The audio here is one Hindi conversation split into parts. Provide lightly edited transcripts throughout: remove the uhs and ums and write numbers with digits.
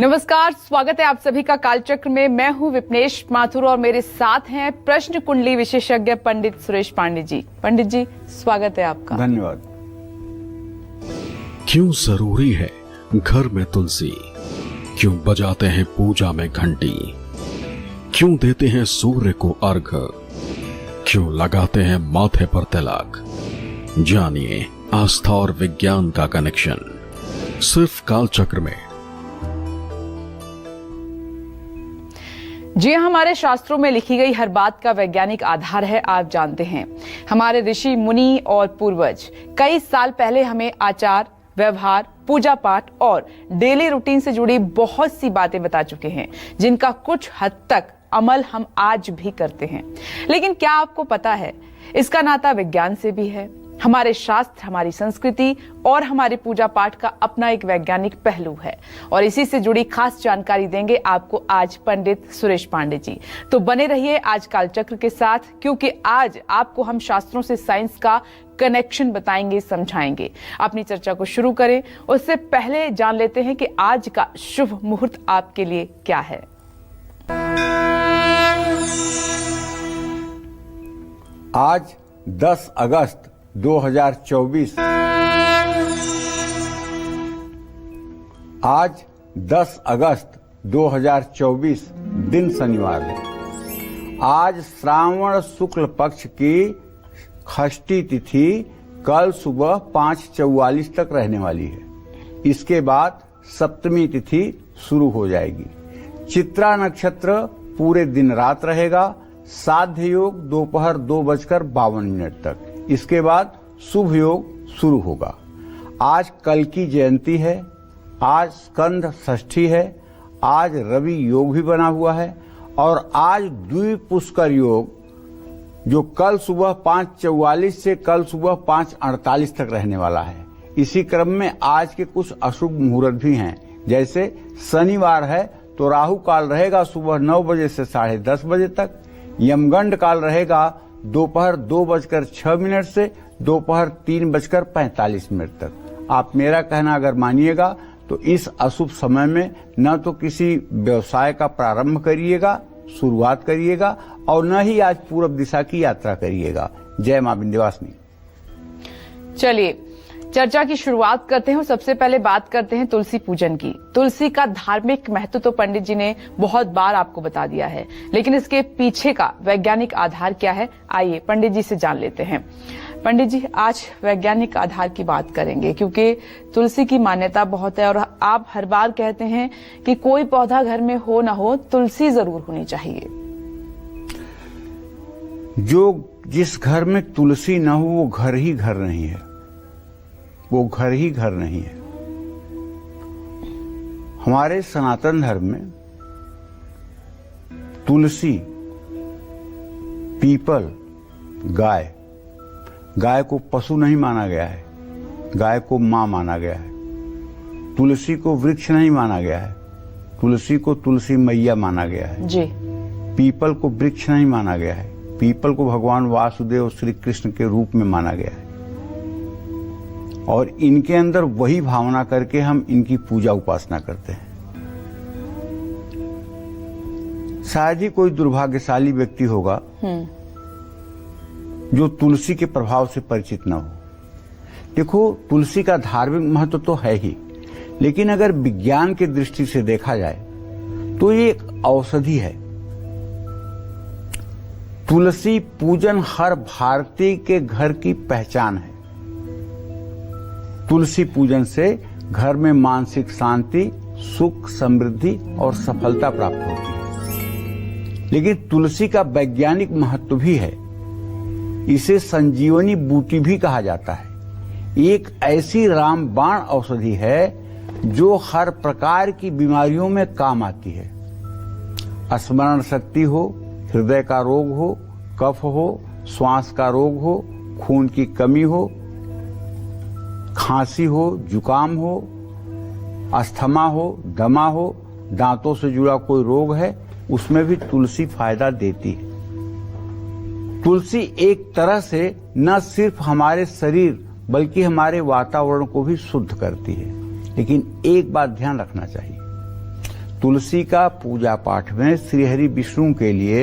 नमस्कार, स्वागत है आप सभी का कालचक्र में। मैं हूं विपनेश माथुर और मेरे साथ हैं प्रश्न कुंडली विशेषज्ञ पंडित सुरेश पांडे जी। पंडित जी, स्वागत है आपका। धन्यवाद। क्यों जरूरी है घर में तुलसी? क्यों बजाते हैं पूजा में घंटी? क्यों देते हैं सूर्य को अर्घ? क्यों लगाते हैं माथे पर तिलक? जानिए आस्था और विज्ञान का कनेक्शन सिर्फ कालचक्र में। जी, हमारे शास्त्रों में लिखी गई हर बात का वैज्ञानिक आधार है, आप जानते हैं। हमारे ऋषि मुनि और पूर्वज कई साल पहले हमें आचार, व्यवहार, पूजा पाठ और डेली रूटीन से जुड़ी बहुत सी बातें बता चुके हैं, जिनका कुछ हद तक अमल हम आज भी करते हैं। लेकिन क्या आपको पता है, इसका नाता विज्ञान से भी है। हमारे शास्त्र, हमारी संस्कृति और हमारे पूजा पाठ का अपना एक वैज्ञानिक पहलू है और इसी से जुड़ी खास जानकारी देंगे आपको आज पंडित सुरेश पांडे जी। तो बने रहिए आज कालचक्र के साथ, क्योंकि आज आपको हम शास्त्रों से साइंस का कनेक्शन बताएंगे, समझाएंगे। अपनी चर्चा को शुरू करें उससे पहले जान लेते हैं कि आज का शुभ मुहूर्त आपके लिए क्या है। आज 10 अगस्त 2024। आज 10 अगस्त 2024 दिन शनिवार है। आज श्रावण शुक्ल पक्ष की षष्ठी तिथि कल सुबह 5:44 तक रहने वाली है। इसके बाद सप्तमी तिथि शुरू हो जाएगी। चित्रा नक्षत्र पूरे दिन रात रहेगा। साध्य योग दोपहर 2:52 तक। इसके बाद शुभ योग शुरू होगा। आज कल की जयंती है। आज स्कंद षष्ठी है। आज रवि योग भी बना हुआ है और आज द्विपुष्कर योग जो कल सुबह 5:44 से कल सुबह 5:48 तक रहने वाला है। इसी क्रम में आज के कुछ अशुभ मुहूर्त भी हैं। जैसे शनिवार है तो राहु काल रहेगा सुबह 9 बजे से 10:30 बजे तक। यमगंड काल रहेगा दोपहर 2:06 से दोपहर 3:45 तक। आप मेरा कहना अगर मानिएगा तो इस अशुभ समय में न तो किसी व्यवसाय का प्रारंभ करिएगा, शुरुआत करिएगा, और न ही आज पूर्व दिशा की यात्रा करिएगा। जय मां विंध्यवासिनी। चलिए चर्चा की शुरुआत करते हैं और सबसे पहले बात करते हैं तुलसी पूजन की। तुलसी का धार्मिक महत्व तो पंडित जी ने बहुत बार आपको बता दिया है, लेकिन इसके पीछे का वैज्ञानिक आधार क्या है, आइए पंडित जी से जान लेते हैं। पंडित जी, आज वैज्ञानिक आधार की बात करेंगे, क्योंकि तुलसी की मान्यता बहुत है और आप हर बार कहते हैं कि कोई पौधा घर में हो ना हो, तुलसी जरूर होनी चाहिए। जिस घर में तुलसी न हो वो घर ही घर नहीं है। वो घर ही घर नहीं है। हमारे सनातन धर्म में तुलसी, पीपल, गाय को पशु नहीं माना गया है। गाय को मां माना गया है। तुलसी को वृक्ष नहीं माना गया है। तुलसी को तुलसी मैया माना गया है जी। पीपल को वृक्ष नहीं माना गया है। पीपल को भगवान वासुदेव श्री कृष्ण के रूप में माना गया है और इनके अंदर वही भावना करके हम इनकी पूजा उपासना करते हैं। शायद ही कोई दुर्भाग्यशाली व्यक्ति होगा जो तुलसी के प्रभाव से परिचित न हो। देखो, तुलसी का धार्मिक महत्व तो है ही, लेकिन अगर विज्ञान की दृष्टि से देखा जाए तो ये एक औषधि है। तुलसी पूजन हर भारतीय के घर की पहचान है। तुलसी पूजन से घर में मानसिक शांति, सुख, समृद्धि और सफलता प्राप्त होती है। लेकिन तुलसी का वैज्ञानिक महत्व भी है। इसे संजीवनी बूटी भी कहा जाता है। एक ऐसी रामबाण औषधि है जो हर प्रकार की बीमारियों में काम आती है। स्मरण शक्ति हो, हृदय का रोग हो, कफ हो, श्वास का रोग हो, खून की कमी हो, खांसी हो, जुकाम हो, अस्थमा हो, दमा हो, दांतों से जुड़ा कोई रोग है, उसमें भी तुलसी फायदा देती है। तुलसी एक तरह से न सिर्फ हमारे शरीर बल्कि हमारे वातावरण को भी शुद्ध करती है। लेकिन एक बात ध्यान रखना चाहिए, तुलसी का पूजा पाठ में श्रीहरि विष्णु के लिए,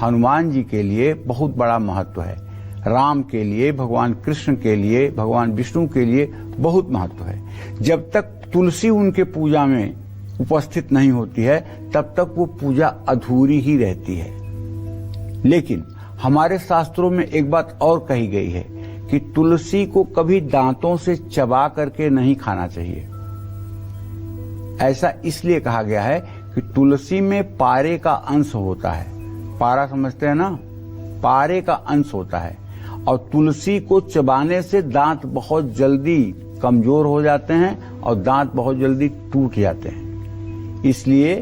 हनुमान जी के लिए बहुत बड़ा महत्व है। राम के लिए, भगवान कृष्ण के लिए, भगवान विष्णु के लिए बहुत महत्व है। जब तक तुलसी उनके पूजा में उपस्थित नहीं होती है तब तक वो पूजा अधूरी ही रहती है। लेकिन हमारे शास्त्रों में एक बात और कही गई है कि तुलसी को कभी दांतों से चबा करके नहीं खाना चाहिए। ऐसा इसलिए कहा गया है कि तुलसी में पारे का अंश होता है। पारा समझते हैं ना, पारे का अंश होता है और तुलसी को चबाने से दांत बहुत जल्दी कमजोर हो जाते हैं और दांत बहुत जल्दी टूट जाते हैं। इसलिए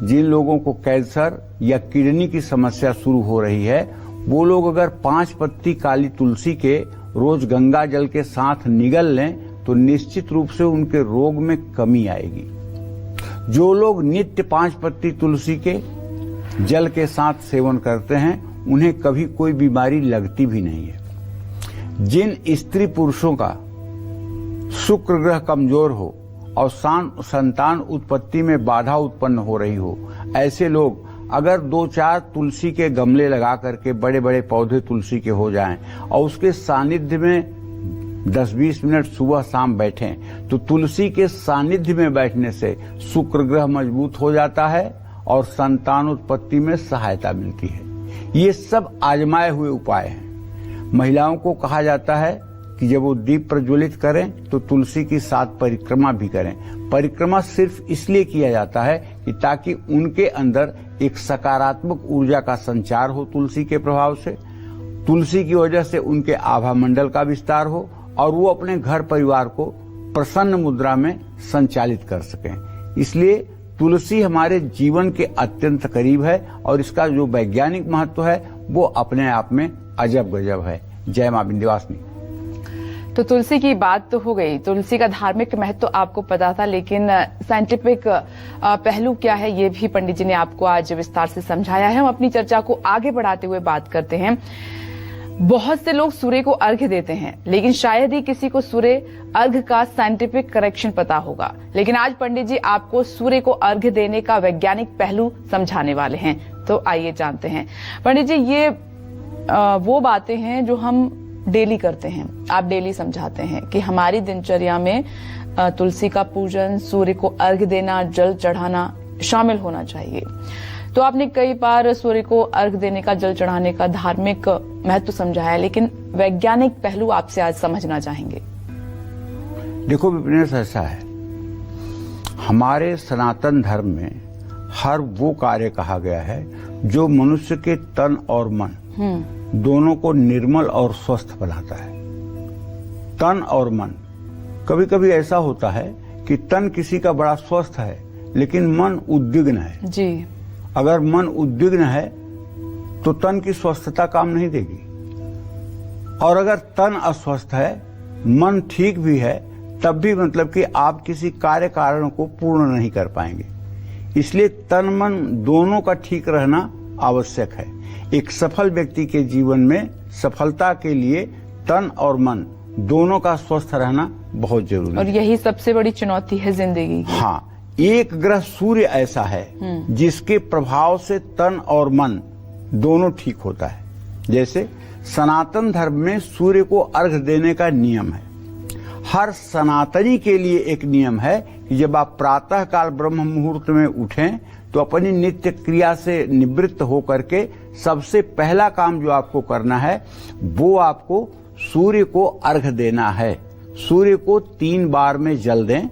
जिन लोगों को कैंसर या किडनी की समस्या शुरू हो रही है वो लोग अगर 5 पत्ती काली तुलसी के रोज गंगा जल के साथ निगल लें तो निश्चित रूप से उनके रोग में कमी आएगी। जो लोग नित्य 5 पत्ती तुलसी के जल के साथ सेवन करते हैं उन्हें कभी कोई बीमारी लगती भी नहीं है। जिन स्त्री पुरुषों का शुक्र ग्रह कमजोर हो और संतान उत्पत्ति में बाधा उत्पन्न हो रही हो, ऐसे लोग अगर 2-4 तुलसी के गमले लगा करके बड़े बड़े पौधे तुलसी के हो जाएं और उसके सानिध्य में 10-20 मिनट सुबह शाम बैठें तो तुलसी के सानिध्य में बैठने से शुक्र ग्रह मजबूत हो जाता है और संतान उत्पत्ति में सहायता मिलती है। ये सब आजमाए हुए उपाय हैं। महिलाओं को कहा जाता है कि जब वो दीप प्रज्वलित करें तो तुलसी की 7 परिक्रमा भी करें। परिक्रमा सिर्फ इसलिए किया जाता है कि ताकि उनके अंदर एक सकारात्मक ऊर्जा का संचार हो तुलसी के प्रभाव से, तुलसी की वजह से उनके आभा मंडल का विस्तार हो और वो अपने घर परिवार को प्रसन्न मुद्रा में संचालित कर सकें। इसलिए तुलसी हमारे जीवन के अत्यंत करीब है और इसका जो वैज्ञानिक महत्व है वो अपने आप में अजब गजब है। जय मां विंध्यवासिनी। तो तुलसी की बात तो हो गई, तुलसी का धार्मिक महत्व तो आपको पता था, लेकिन साइंटिफिक पहलू क्या है ये भी पंडित जी ने आपको आज विस्तार से समझाया है। हम अपनी चर्चा को आगे बढ़ाते हुए बात करते हैं। बहुत से लोग सूर्य को अर्घ्य देते हैं लेकिन शायद ही किसी को सूर्य अर्घ्य का साइंटिफिक करेक्शन पता होगा। लेकिन आज पंडित जी आपको सूर्य को अर्घ्य देने का वैज्ञानिक पहलू समझाने वाले हैं, तो आइए जानते हैं। पंडित जी, ये वो बातें हैं जो हम डेली करते हैं, आप डेली समझाते हैं कि हमारी दिनचर्या में तुलसी का पूजन, सूर्य को अर्घ्य देना, जल चढ़ाना शामिल होना चाहिए। तो आपने कई बार सूर्य को अर्घ्य देने का, जल चढ़ाने का धार्मिक महत्व समझाया, लेकिन वैज्ञानिक पहलू आपसे आज समझना चाहेंगे। देखो विपिनेश, ऐसा है, हमारे सनातन धर्म में हर वो कार्य कहा गया है जो मनुष्य के तन और मन दोनों को निर्मल और स्वस्थ बनाता है। तन और मन, कभी कभी ऐसा होता है कि तन किसी का बड़ा स्वस्थ है लेकिन मन उद्विग्न है जी। अगर मन उद्विग्न है तो तन की स्वस्थता काम नहीं देगी, और अगर तन अस्वस्थ है, मन ठीक भी है, तब भी मतलब कि आप किसी कार्य कारण को पूर्ण नहीं कर पाएंगे। इसलिए तन मन दोनों का ठीक रहना आवश्यक है। एक सफल व्यक्ति के जीवन में सफलता के लिए तन और मन दोनों का स्वस्थ रहना बहुत जरूरी है, और यही सबसे बड़ी चुनौती है जिंदगी की। हाँ, एक ग्रह सूर्य ऐसा है जिसके प्रभाव से तन और मन दोनों ठीक होता है। जैसे सनातन धर्म में सूर्य को अर्घ्य देने का नियम है। हर सनातनी के लिए एक नियम है कि जब आप प्रातः काल ब्रह्म मुहूर्त में उठें तो अपनी नित्य क्रिया से निवृत्त होकर के सबसे पहला काम जो आपको करना है वो आपको सूर्य को अर्घ्य देना है। सूर्य को 3 बार में जल दें।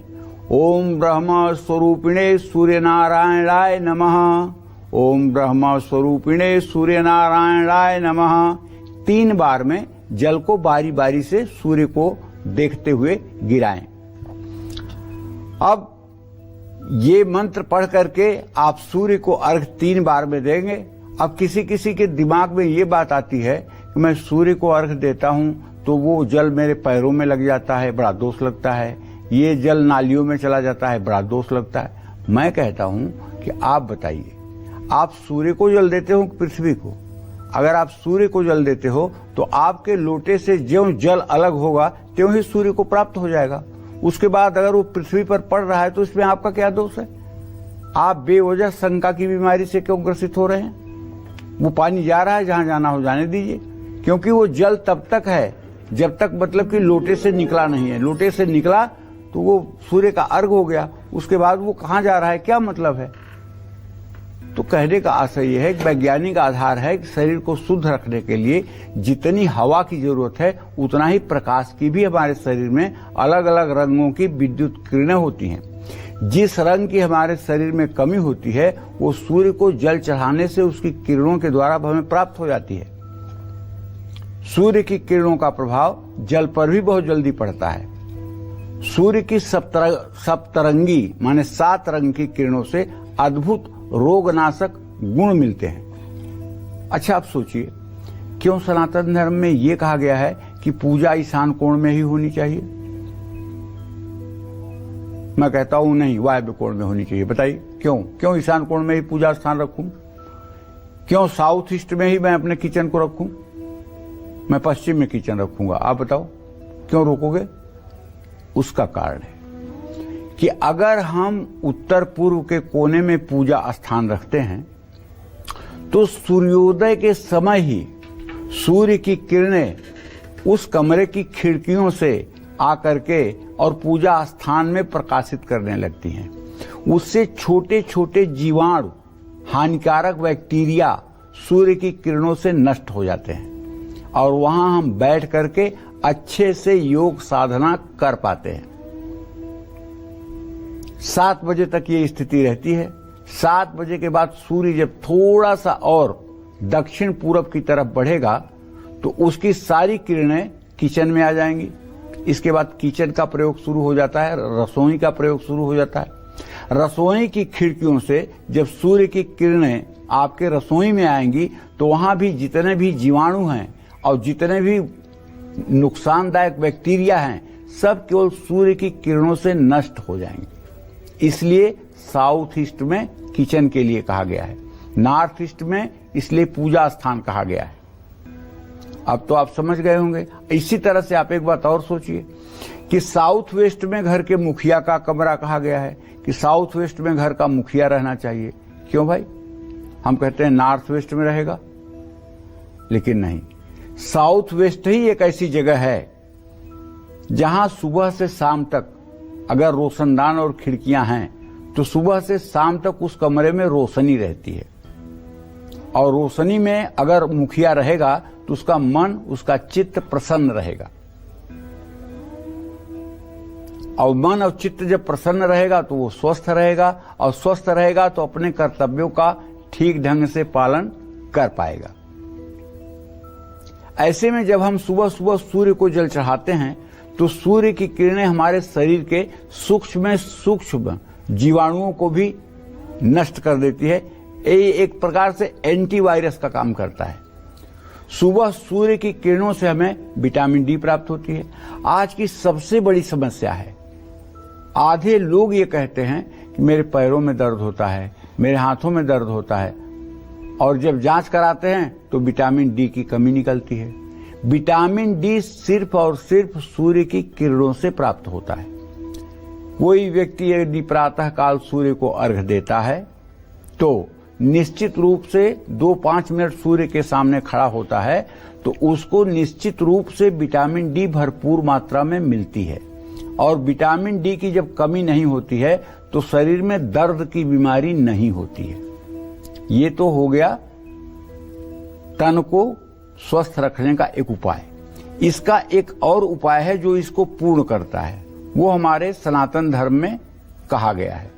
ओम ब्रह्म स्वरूपिणे सूर्य नारायणाय नमः, ओम ब्रह्म स्वरूपिणे सूर्य नारायणाय नमः। 3 बार में जल को बारी बारी से सूर्य को देखते हुए गिराएं। अब ये मंत्र पढ़ करके आप सूर्य को अर्घ्य 3 बार में देंगे। अब किसी किसी के दिमाग में ये बात आती है कि मैं सूर्य को अर्घ्य देता हूं तो वो जल मेरे पैरों में लग जाता है, बड़ा दोष लगता है, ये जल नालियों में चला जाता है, बड़ा दोष लगता है। मैं कहता हूं कि आप बताइए, आप सूर्य को जल देते हो पृथ्वी को? अगर आप सूर्य को जल देते हो तो आपके लोटे से ज्यों जल अलग होगा त्यों ही सूर्य को प्राप्त हो जाएगा। उसके बाद अगर वो पृथ्वी पर पड़ रहा है तो इसमें आपका क्या दोष है? आप बेवजह शंका की बीमारी से क्यों ग्रसित हो रहे हैं? वो पानी जा रहा है, जहां जाना हो जाने दीजिए, क्योंकि वो जल तब तक है जब तक मतलब कि लोटे से निकला नहीं है। लोटे से निकला तो वो सूर्य का अर्घ हो गया, उसके बाद वो कहां जा रहा है, क्या मतलब है? तो कहने का आशय यह है कि वैज्ञानिक आधार है कि शरीर को शुद्ध रखने के लिए जितनी हवा की जरूरत है उतना ही प्रकाश की भी हमारे शरीर में अलग अलग रंगों की विद्युत किरणें होती हैं। जिस रंग की हमारे शरीर में कमी होती है वो सूर्य को जल चढ़ाने से उसकी किरणों के द्वारा हमें प्राप्त हो जाती है। सूर्य की किरणों का प्रभाव जल पर भी बहुत जल्दी पड़ता है। सूर्य की सप्तरंगी माने 7 रंग की किरणों से अद्भुत रोगनाशक गुण मिलते हैं। अच्छा, आप सोचिए क्यों सनातन धर्म में यह कहा गया है कि पूजा ईशान कोण में ही होनी चाहिए? मैं कहता हूं नहीं, वायव्य कोण में होनी चाहिए। बताइए क्यों ईशान कोण में ही पूजा स्थान रखूं? क्यों साउथ ईस्ट में ही मैं अपने किचन को रखूं? मैं पश्चिम में किचन रखूंगा। आप बताओ क्यों रोकोगे? उसका कारण है कि अगर हम उत्तर पूर्व के कोने में पूजा स्थान रखते हैं तो सूर्योदय के समय ही सूर्य की किरणें उस कमरे की खिड़कियों से आकर के और पूजा स्थान में प्रकाशित करने लगती हैं। उससे छोटे छोटे जीवाणु, हानिकारक बैक्टीरिया सूर्य की किरणों से नष्ट हो जाते हैं और वहां हम बैठ करके अच्छे से योग साधना कर पाते हैं। 7 बजे तक ये स्थिति रहती है। 7 बजे के बाद सूर्य जब थोड़ा सा और दक्षिण पूरब की तरफ बढ़ेगा तो उसकी सारी किरणें किचन में आ जाएंगी। इसके बाद किचन का प्रयोग शुरू हो जाता है, रसोई का प्रयोग शुरू हो जाता है। रसोई की खिड़कियों से जब सूर्य की किरणें आपके रसोई में आएंगी तो वहां भी जितने भी जीवाणु हैं और जितने भी नुकसानदायक बैक्टीरिया हैं सब केवल सूर्य की किरणों से नष्ट हो जाएंगे। इसलिए साउथ ईस्ट में किचन के लिए कहा गया है, नॉर्थ ईस्ट में इसलिए पूजा स्थान कहा गया है। अब तो आप समझ गए होंगे। इसी तरह से आप एक बात और सोचिए कि साउथ वेस्ट में घर के मुखिया का कमरा कहा गया है कि साउथ वेस्ट में घर का मुखिया रहना चाहिए। क्यों भाई? हम कहते हैं नॉर्थ वेस्ट में रहेगा, लेकिन नहीं, साउथ वेस्ट ही एक ऐसी जगह है जहां सुबह से शाम तक अगर रोशनदान और खिड़कियां हैं तो सुबह से शाम तक उस कमरे में रोशनी रहती है। और रोशनी में अगर मुखिया रहेगा तो उसका मन, उसका चित्त प्रसन्न रहेगा। और मन और चित्त जब प्रसन्न रहेगा तो वो स्वस्थ रहेगा, और स्वस्थ रहेगा तो अपने कर्तव्यों का ठीक ढंग से पालन कर पाएगा। ऐसे में जब हम सुबह सुबह सूर्य को जल चढ़ाते हैं तो सूर्य की किरणें हमारे शरीर के सूक्ष्म जीवाणुओं को भी नष्ट कर देती है। ये एक प्रकार से एंटीवायरस का काम करता है। सुबह सूर्य की किरणों से हमें विटामिन डी प्राप्त होती है। आज की सबसे बड़ी समस्या है, आधे लोग ये कहते हैं कि मेरे पैरों में दर्द होता है, मेरे हाथों में दर्द होता है, और जब जांच कराते हैं तो विटामिन डी की कमी निकलती है। विटामिन डी सिर्फ और सिर्फ सूर्य की किरणों से प्राप्त होता है। कोई व्यक्ति यदि प्रातः काल सूर्य को अर्घ देता है तो निश्चित रूप से 2-5 मिनट सूर्य के सामने खड़ा होता है तो उसको निश्चित रूप से विटामिन डी भरपूर मात्रा में मिलती है। और विटामिन डी की जब कमी नहीं होती है तो शरीर में दर्द की बीमारी नहीं होती है। ये तो हो गया तन को स्वस्थ रखने का एक उपाय। इसका एक और उपाय है जो इसको पूर्ण करता है, वो हमारे सनातन धर्म में कहा गया है।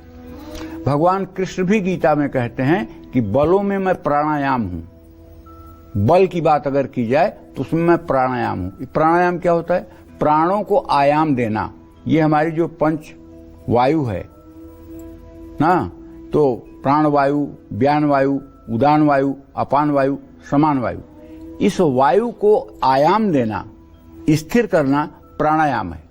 भगवान कृष्ण भी गीता में कहते हैं कि बलों में मैं प्राणायाम हूं। बल की बात अगर की जाए तो उसमें मैं प्राणायाम हूं। प्राणायाम क्या होता है? प्राणों को आयाम देना। ये हमारी जो पंच वायु है ना, तो प्राण वायु, व्यान वायु, उदान वायु, अपान वायु, समान वायु, इस वायु को आयाम देना, स्थिर करना प्राणायाम है।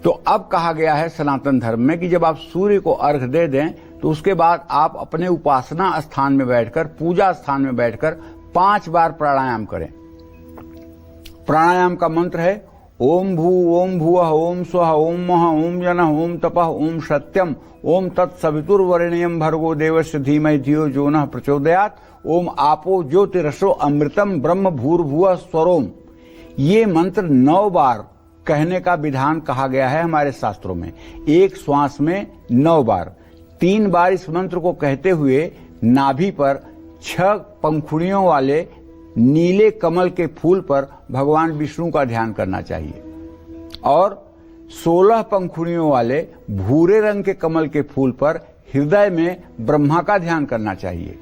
तो अब कहा गया है सनातन धर्म में कि जब आप सूर्य को अर्घ दे दें तो उसके बाद आप अपने उपासना स्थान में बैठकर, पूजा स्थान में बैठकर 5 बार प्राणायाम करें। प्राणायाम का मंत्र है ओम भू ओम भुवः ओम स्वः ओम मः ओम जनः ओम तपः ओम सत्यम ओम तत्सवितुर्वरेण्यं भर्गो देवस्य धीमहि धियो यो नः प्रचोदयात् ओम आपो ज्योतिरसो अमृतम ब्रह्म भूर्भुवः स्वरोम। ये मंत्र 9 बार कहने का विधान कहा गया है हमारे शास्त्रों में, एक श्वास में 9 बार। 3 बार इस मंत्र को कहते हुए नाभि पर 6 पंखुड़ियों वाले नीले कमल के फूल पर भगवान विष्णु का ध्यान करना चाहिए और 16 पंखुड़ियों वाले भूरे रंग के कमल के फूल पर हृदय में ब्रह्मा का ध्यान करना चाहिए।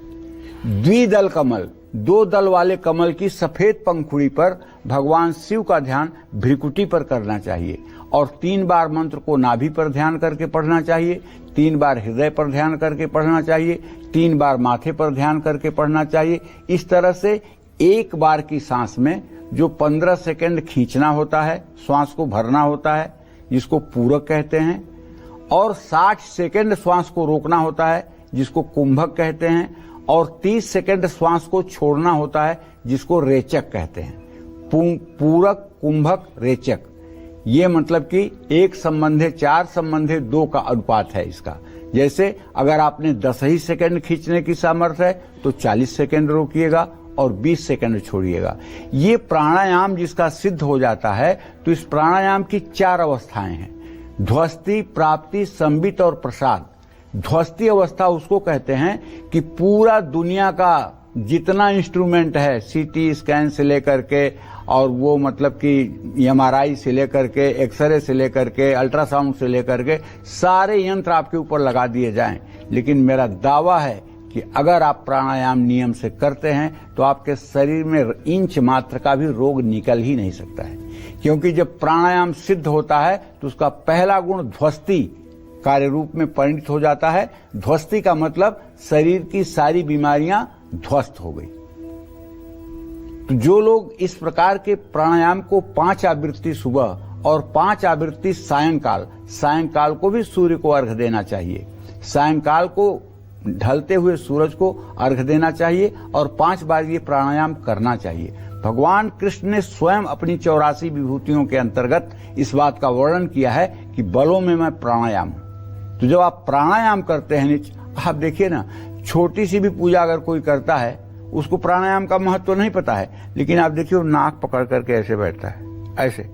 द्विदल कमल, 2 दल वाले कमल की सफेद पंखुड़ी पर भगवान शिव का ध्यान भ्रिकुटी पर करना चाहिए और 3 बार मंत्र को नाभि पर ध्यान करके पढ़ना चाहिए, 3 बार हृदय पर ध्यान करके पढ़ना चाहिए, 3 बार माथे पर ध्यान करके पढ़ना चाहिए। इस तरह से एक बार की सांस में जो 15 सेकंड खींचना होता है, श्वास को भरना होता है जिसको पूरक कहते हैं, और 60 सेकंड श्वास को रोकना होता है जिसको कुंभक कहते हैं, और 30 सेकंड श्वास को छोड़ना होता है जिसको रेचक कहते हैं। पूरक, कुंभक, रेचक, ये मतलब कि 1 संबंधे 4 संबंधे 2 का अनुपात है इसका। जैसे अगर आपने 10 ही सेकंड खींचने की सामर्थ्य है तो 40 सेकंड रोकिएगा और 20 सेकंड छोड़िएगा। ये प्राणायाम जिसका सिद्ध हो जाता है तो इस प्राणायाम की 4 अवस्थाएं हैं, ध्वस्ति, प्राप्ति, संबित और प्रसाद। ध्वस्ति अवस्था उसको कहते हैं कि पूरा दुनिया का जितना इंस्ट्रूमेंट है, सीटी स्कैन से लेकर के और वो मतलब कि एमआरआई से लेकर के, एक्सरे से लेकर के, अल्ट्रासाउंड से लेकर के सारे यंत्र आपके ऊपर लगा दिए जाएं। लेकिन मेरा दावा है कि अगर आप प्राणायाम नियम से करते हैं तो आपके शरीर में इंच मात्र का भी रोग निकल ही नहीं सकता है, क्योंकि जब प्राणायाम सिद्ध होता है तो उसका पहला गुण ध्वस्ति कार्य रूप में परिणत हो जाता है। ध्वस्ति का मतलब शरीर की सारी बीमारियां ध्वस्त हो गई। तो जो लोग इस प्रकार के प्राणायाम को 5 आवृत्ति सुबह और 5 आवृत्ति सायंकाल को भी सूर्य को अर्घ देना चाहिए, सायंकाल को ढलते हुए सूरज को अर्घ देना चाहिए और 5 बार ये प्राणायाम करना चाहिए। भगवान कृष्ण ने स्वयं अपनी 84 विभूतियों के अंतर्गत इस बात का वर्णन किया है कि बलों में मैं प्राणायाम हूं। तो जब आप प्राणायाम करते हैं, आप देखिए ना, छोटी सी भी पूजा अगर कोई करता है उसको प्राणायाम का महत्व तो नहीं पता है, लेकिन आप देखिए नाक पकड़ करके ऐसे बैठता है, ऐसे।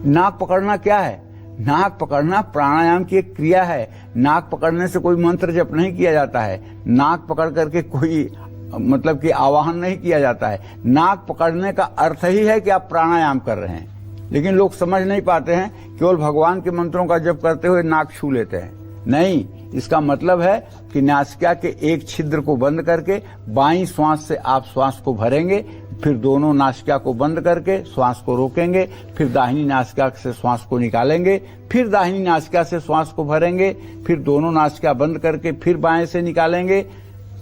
नाक पकड़ना क्या है? नाक पकड़ना प्राणायाम की एक क्रिया है। नाक पकड़ने से कोई मंत्र जप नहीं किया जाता है, नाक पकड़ करके कोई मतलब कि आवाहन नहीं किया जाता है। नाक पकड़ने का अर्थ ही है कि आप प्राणायाम कर रहे हैं, लेकिन लोग समझ नहीं पाते हैं, केवल भगवान के मंत्रों का जप करते हुए नाक छू लेते हैं। नहीं, इसका मतलब है कि नासिका के एक छिद्र को बंद करके बाईं श्वास से आप श्वास को भरेंगे, फिर दोनों नासिका को बंद करके श्वास को रोकेंगे, फिर दाहिनी नासिका से श्वास को निकालेंगे, फिर दाहिनी नासिका से श्वास को भरेंगे, फिर दोनों नासिका बंद करके फिर बाएं से निकालेंगे।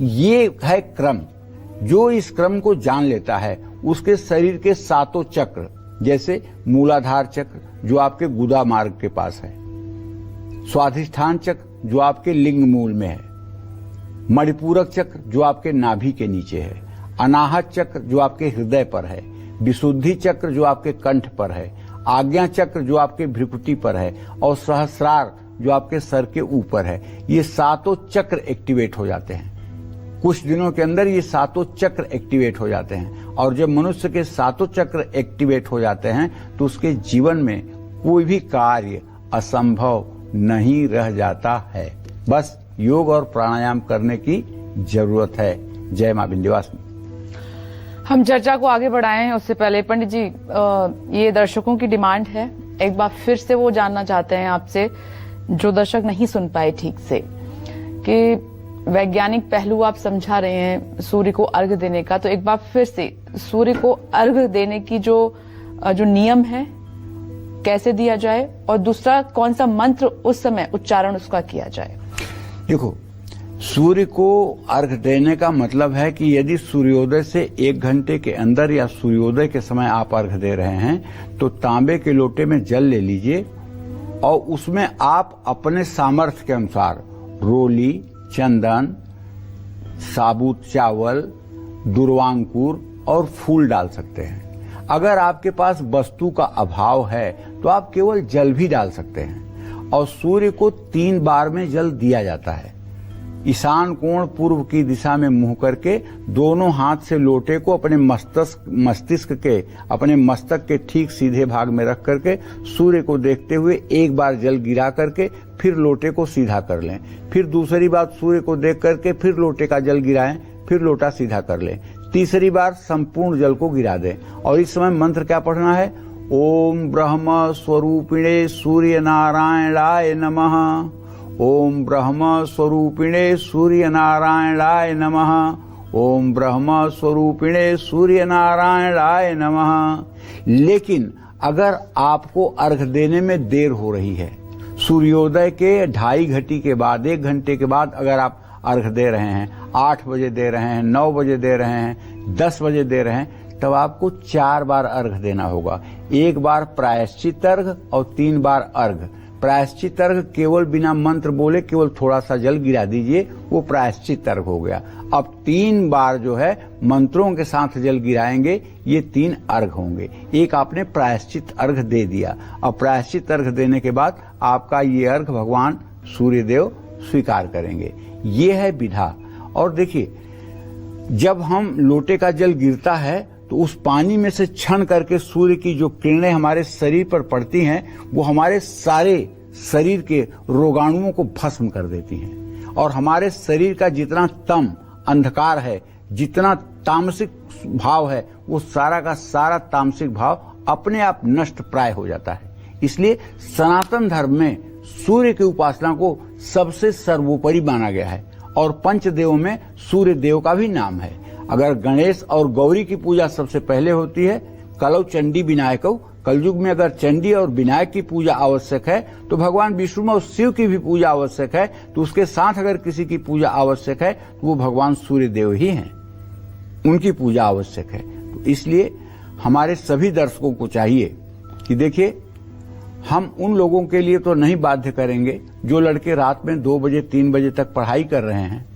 ये है क्रम। जो इस क्रम को जान लेता है उसके शरीर के 7 चक्र, जैसे मूलाधार चक्र जो आपके गुदा मार्ग के पास है, स्वाधिष्ठान चक्र जो आपके लिंग मूल में है, मणिपूरक चक्र जो आपके नाभि के नीचे है, अनाहत चक्र जो आपके हृदय पर है, विशुद्धि चक्र जो आपके कंठ पर है, आज्ञा चक्र जो आपके भ्रिकुटी पर है और सहस्रार जो आपके सर के ऊपर है। ये 7 चक्र एक्टिवेट हो जाते हैं। कुछ दिनों के अंदर ये 7 चक्र एक्टिवेट हो जाते हैं और जब मनुष्य के 7 चक्र एक्टिवेट हो जाते हैं तो उसके जीवन में कोई भी कार्य असंभव नहीं रह जाता है। बस योग और प्राणायाम करने की जरूरत है। जय मां विंध्यवासिनी। हम चर्चा को आगे बढ़ाएं उससे पहले पंडित जी, ये दर्शकों की डिमांड है, एक बार फिर से वो जानना चाहते हैं आपसे, जो दर्शक नहीं सुन पाए ठीक से, कि वैज्ञानिक पहलू आप समझा रहे हैं सूर्य को अर्घ देने का, तो एक बार फिर से सूर्य को अर्घ देने की जो नियम है कैसे दिया जाए, और दूसरा कौन सा मंत्र उस समय उच्चारण उसका किया जाए? देखो, सूर्य को अर्घ देने का मतलब है कि यदि सूर्योदय से 1 घंटे के अंदर या सूर्योदय के समय आप अर्घ दे रहे हैं तो तांबे के लोटे में जल ले लीजिए और उसमें आप अपने सामर्थ्य के अनुसार रोली, चंदन, साबुत चावल, दुर्वांकुर और फूल डाल सकते हैं। अगर आपके पास वस्तु का अभाव है तो आप केवल जल भी डाल सकते हैं। और सूर्य को 3 बार में जल दिया जाता है। ईशान कोण पूर्व की दिशा में मुंह करके दोनों हाथ से लोटे को अपने मस्तक के ठीक सीधे भाग में रख करके सूर्य को देखते हुए एक बार जल गिरा करके फिर लोटे को सीधा कर लें। फिर दूसरी बार सूर्य को देख करके फिर लोटे का जल गिराएं, फिर लोटा सीधा कर लें। तीसरी बार संपूर्ण जल को गिरा दें। और इस समय मंत्र क्या पढ़ना है? ओम ब्रह्म स्वरूपिणे सूर्य नारायणाय नमः। ओम ब्रह्म स्वरूपिणे सूर्य नारायणाय नमः। ओम ब्रह्म स्वरूपिणे सूर्य नारायणाय नमः। लेकिन अगर आपको अर्घ देने में देर हो रही है, सूर्योदय के 2.5 घंटे के बाद, 1 घंटे के बाद अगर आप अर्घ दे रहे हैं, 8 बजे दे रहे हैं, 9 बजे दे रहे हैं, 10 बजे दे रहे हैं, तब आपको 4 बार अर्घ देना होगा। 1 बार प्रायश्चित अर्घ और 3 बार अर्घ। प्रायश्चित अर्घ केवल बिना मंत्र बोले केवल थोड़ा सा जल गिरा दीजिए, वो प्रायश्चित अर्घ हो गया। अब 3 बार जो है मंत्रों के साथ जल गिराएंगे, ये 3 अर्घ होंगे। एक आपने प्रायश्चित अर्घ दे दिया। अब प्रायश्चित अर्घ देने के बाद आपका ये अर्घ भगवान सूर्यदेव स्वीकार करेंगे। ये है विधा। और देखिए, जब हम लोटे का जल गिरता है तो उस पानी में से छन करके सूर्य की जो किरणें हमारे शरीर पर पड़ती हैं, वो हमारे सारे शरीर के रोगाणुओं को भस्म कर देती हैं। और हमारे शरीर का जितना तम अंधकार है, जितना तामसिक भाव है, वो सारा का सारा तामसिक भाव अपने आप नष्ट प्राय हो जाता है। इसलिए सनातन धर्म में सूर्य की उपासना को सबसे सर्वोपरि माना गया है। और पंचदेवों में सूर्य देव का भी नाम है। अगर गणेश और गौरी की पूजा सबसे पहले होती है, कलौ चंडी विनायक, कलयुग में अगर चंडी और विनायक की पूजा आवश्यक है तो भगवान विष्णु और शिव की भी पूजा आवश्यक है। तो उसके साथ अगर किसी की पूजा आवश्यक है तो वो भगवान सूर्य देव ही हैं, उनकी पूजा आवश्यक है। तो इसलिए हमारे सभी दर्शकों को चाहिए कि देखिए, हम उन लोगों के लिए तो नहीं बाध्य करेंगे जो लड़के रात में 2 बजे 3 बजे तक पढ़ाई कर रहे हैं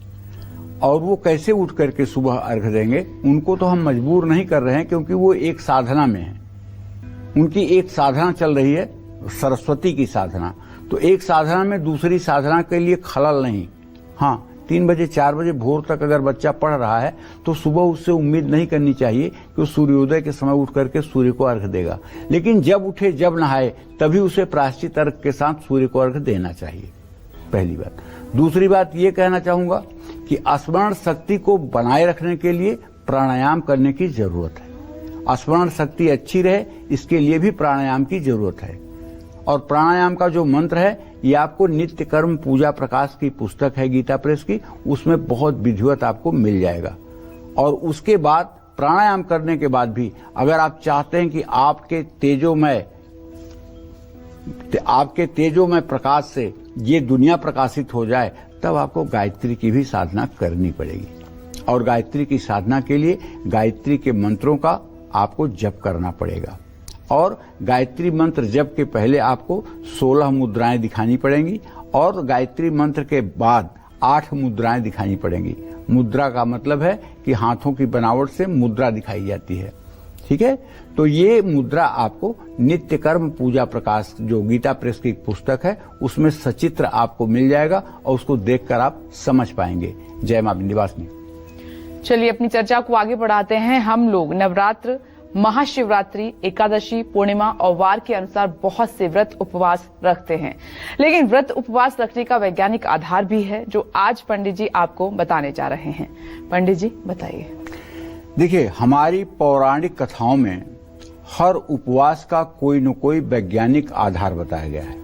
और वो कैसे उठ करके सुबह अर्घ देंगे, उनको तो हम मजबूर नहीं कर रहे हैं, क्योंकि वो एक साधना में है। उनकी एक साधना चल रही है, सरस्वती की साधना। तो एक साधना में दूसरी साधना के लिए खलल नहीं। हाँ, 3 बजे 4 बजे भोर तक अगर बच्चा पढ़ रहा है तो सुबह उससे उम्मीद नहीं करनी चाहिए कि वो सूर्योदय के समय उठ करके सूर्य को अर्घ देगा। लेकिन जब उठे, जब नहाए, तभी उसे प्रायश्चित अर्घ के साथ सूर्य को अर्घ देना चाहिए, पहली बात। दूसरी बात ये कहना चाहूंगा कि स्मरण शक्ति को बनाए रखने के लिए प्राणायाम करने की जरूरत है। स्मरण शक्ति अच्छी रहे, इसके लिए भी प्राणायाम की जरूरत है। और प्राणायाम का जो मंत्र है, ये आपको नित्य कर्म पूजा प्रकाश की पुस्तक है गीता प्रेस की, उसमें बहुत विधिवत आपको मिल जाएगा। और उसके बाद प्राणायाम करने के बाद भी अगर आप चाहते हैं कि आपके तेजोमय प्रकाश से ये दुनिया प्रकाशित हो जाए, तब आपको गायत्री की भी साधना करनी पड़ेगी। और गायत्री की साधना के लिए गायत्री के मंत्रों का आपको जप करना पड़ेगा। और गायत्री मंत्र जप के पहले आपको 16 मुद्राएं दिखानी पड़ेंगी और गायत्री मंत्र के बाद 8 मुद्राएं दिखानी पड़ेंगी। मुद्रा का मतलब है कि हाथों की बनावट से मुद्रा दिखाई जाती है, ठीक है। तो ये मुद्रा आपको नित्य कर्म पूजा प्रकाश जो गीता प्रेस की पुस्तक है, उसमें सचित्र आपको मिल जाएगा और उसको देखकर आप समझ पाएंगे। जय मां विंध्यवासिनी। चलिए अपनी चर्चा को आगे बढ़ाते हैं। हम लोग नवरात्र, महाशिवरात्रि, एकादशी, पूर्णिमा और वार के अनुसार बहुत से व्रत उपवास रखते हैं, लेकिन व्रत उपवास रखने का वैज्ञानिक आधार भी है, जो आज पंडित जी आपको बताने जा रहे हैं। पंडित जी बताइए। देखिए, हमारी पौराणिक कथाओं में हर उपवास का कोई न कोई वैज्ञानिक आधार बताया गया है।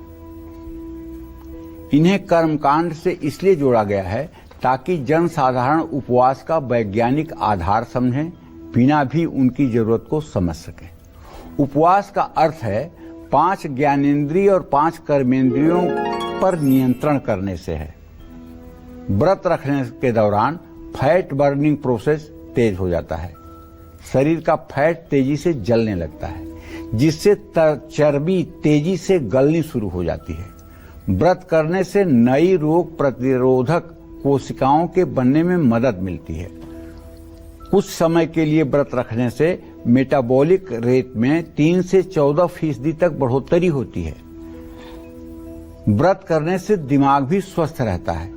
इन्हें कर्मकांड से इसलिए जोड़ा गया है ताकि जनसाधारण उपवास का वैज्ञानिक आधार समझें, बिना भी उनकी जरूरत को समझ सके। उपवास का अर्थ है 5 ज्ञानेंद्रिय और 5 कर्मेंद्रियों पर नियंत्रण करने से है। व्रत रखने के दौरान फैट बर्निंग प्रोसेस तेज हो जाता है, शरीर का फैट तेजी से जलने लगता है, जिससे चर्बी तेजी से गलनी शुरू हो जाती है। व्रत करने से नई रोग प्रतिरोधक कोशिकाओं के बनने में मदद मिलती है। कुछ समय के लिए व्रत रखने से मेटाबॉलिक रेट में 3 से 14% तक बढ़ोतरी होती है। व्रत करने से दिमाग भी स्वस्थ रहता है।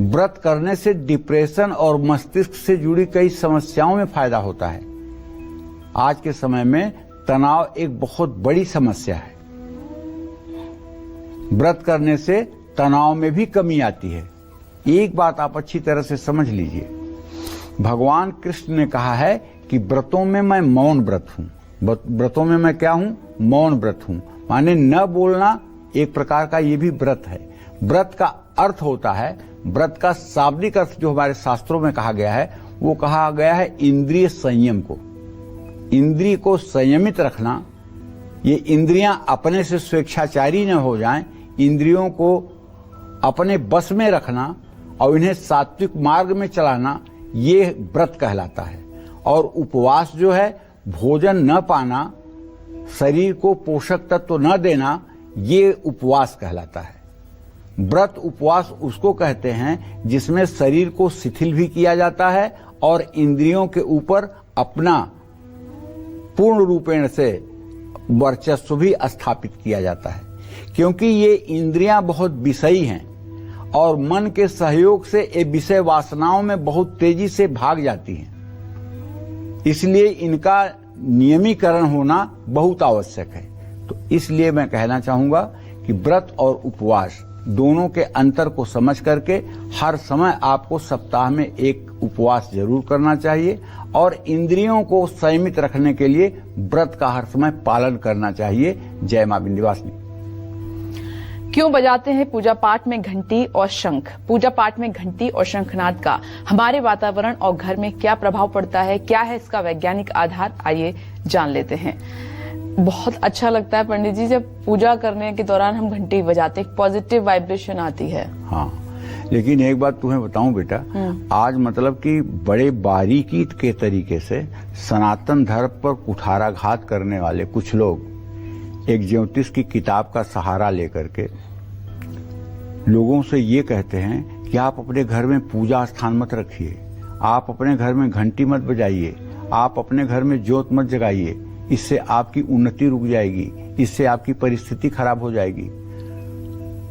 व्रत करने से डिप्रेशन और मस्तिष्क से जुड़ी कई समस्याओं में फायदा होता है। आज के समय में तनाव एक बहुत बड़ी समस्या है। व्रत करने से तनाव में भी कमी आती है। एक बात आप अच्छी तरह से समझ लीजिए, भगवान कृष्ण ने कहा है कि व्रतों में मैं मौन व्रत हूं। व्रतों में मैं क्या हूं? मौन व्रत हूं, माने न बोलना एक प्रकार का ये भी व्रत है। व्रत का अर्थ होता है, व्रत का शाब्दिक अर्थ जो हमारे शास्त्रों में कहा गया है, वो कहा गया है इंद्रिय संयम को। इंद्रिय को संयमित रखना, ये इंद्रियां अपने से स्वेच्छाचारी न हो जाएं, इंद्रियों को अपने बस में रखना और इन्हें सात्विक मार्ग में चलाना, ये व्रत कहलाता है। और उपवास जो है, भोजन न पाना, शरीर को पोषक तत्व न देना, ये उपवास कहलाता है। व्रत उपवास उसको कहते हैं जिसमें शरीर को शिथिल भी किया जाता है और इंद्रियों के ऊपर अपना पूर्ण रूपेण से वर्चस्व भी स्थापित किया जाता है। क्योंकि ये इंद्रियां बहुत विषयी हैं और मन के सहयोग से ये विषय वासनाओं में बहुत तेजी से भाग जाती हैं, इसलिए इनका नियमीकरण होना बहुत आवश्यक है। तो इसलिए मैं कहना चाहूंगा कि व्रत और उपवास दोनों के अंतर को समझ करके हर समय आपको सप्ताह में एक उपवास जरूर करना चाहिए और इंद्रियों को संयमित रखने के लिए व्रत का हर समय पालन करना चाहिए। जय मां विंध्यवासिनी। क्यों बजाते हैं पूजा पाठ में घंटी और शंख? पूजा पाठ में घंटी और शंखनाद का हमारे वातावरण और घर में क्या प्रभाव पड़ता है? क्या है इसका वैज्ञानिक आधार? आइए जान लेते हैं। बहुत अच्छा लगता है पंडित जी, जब पूजा करने के दौरान हम घंटी बजाते हैं, पॉजिटिव वाइब्रेशन आती है। हाँ, लेकिन एक बात तुम्हें बताऊं बेटा, आज मतलब कि बड़े बारीकी के तरीके से सनातन धर्म पर कुठाराघात करने वाले कुछ लोग एक ज्योतिष की किताब का सहारा लेकर के लोगों से ये कहते हैं कि आप अपने घर में पूजा स्थान मत रखिए, आप अपने घर में घंटी मत बजाइए, आप अपने घर में ज्योत मत जगाइए, इससे आपकी उन्नति रुक जाएगी, इससे आपकी परिस्थिति खराब हो जाएगी।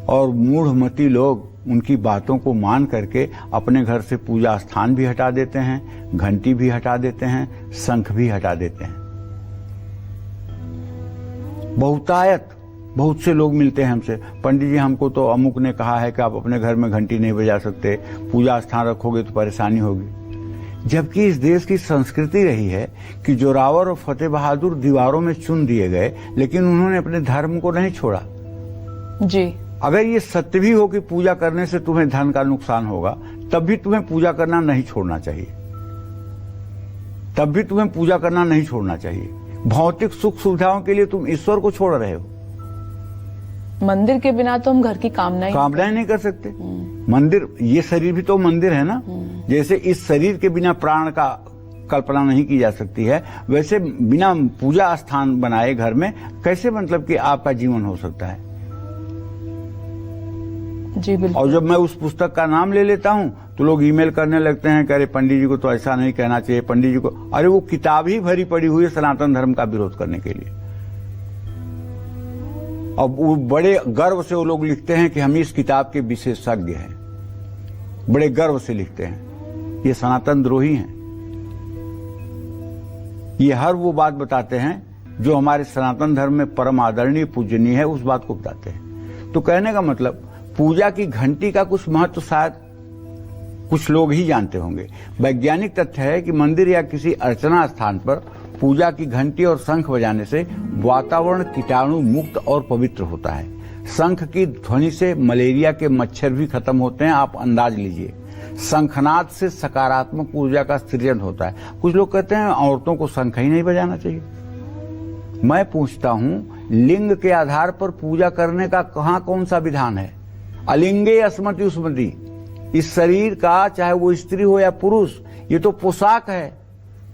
और मूढ़मती लोग उनकी बातों को मान करके अपने घर से पूजा स्थान भी हटा देते हैं, घंटी भी हटा देते हैं, शंख भी हटा देते हैं। बहुतायत बहुत से लोग मिलते हैं हमसे, पंडित जी हमको तो अमुक ने कहा है कि आप अपने घर में घंटी नहीं बजा सकते, पूजा स्थान रखोगे तो परेशानी होगी। जबकि इस देश की संस्कृति रही है कि जोरावर और फतेह बहादुर दीवारों में चुन दिए गए, लेकिन उन्होंने अपने धर्म को नहीं छोड़ा। जी, अगर ये सत्य भी हो कि पूजा करने से तुम्हें धन का नुकसान होगा, तब भी तुम्हें पूजा करना नहीं छोड़ना चाहिए, तब भी तुम्हें पूजा करना नहीं छोड़ना चाहिए। भौतिक सुख सुविधाओं के लिए तुम ईश्वर को छोड़ रहे हो। मंदिर के बिना तो हम घर की कामनाएं नहीं कर सकते। मंदिर, ये शरीर भी तो मंदिर है ना। जैसे इस शरीर के बिना प्राण का कल्पना नहीं की जा सकती है, वैसे बिना पूजा स्थान बनाए घर में कैसे मतलब कि आपका जीवन हो सकता है। जी बिल्कुल। और जब मैं उस पुस्तक का नाम ले लेता हूं तो लोग ईमेल करने लगते हैं कि अरे पंडित जी को तो ऐसा नहीं कहना चाहिए, पंडित जी को, अरे वो किताब ही भरी पड़ी हुई है सनातन धर्म का विरोध करने के लिए। अब वो बड़े गर्व से वो लोग लिखते हैं कि हम इस किताब के विशेषज्ञ हैं, बड़े गर्व से लिखते हैं। ये सनातन द्रोही हैं। ये हर वो बात बताते हैं जो हमारे सनातन धर्म में परम आदरणीय पूजनीय है, उस बात को बताते हैं। तो कहने का मतलब, पूजा की घंटी का कुछ महत्व शायद कुछ लोग ही जानते होंगे। वैज्ञानिक तथ्य है कि मंदिर या किसी अर्चना स्थान पर पूजा की घंटी और शंख बजाने से वातावरण कीटाणु मुक्त और पवित्र होता है। शंख की ध्वनि से मलेरिया के मच्छर भी खत्म होते हैं, आप अंदाज लीजिए। शंखनाद से सकारात्मक ऊर्जा का सृजन होता है। कुछ लोग कहते हैं औरतों को शंख ही नहीं बजाना चाहिए। मैं पूछता हूं, लिंग के आधार पर पूजा करने का कहां कौन सा विधान है? अलिंगे अस्मति उस्मति, इस शरीर का चाहे वो स्त्री हो या पुरुष, ये तो पोशाक है।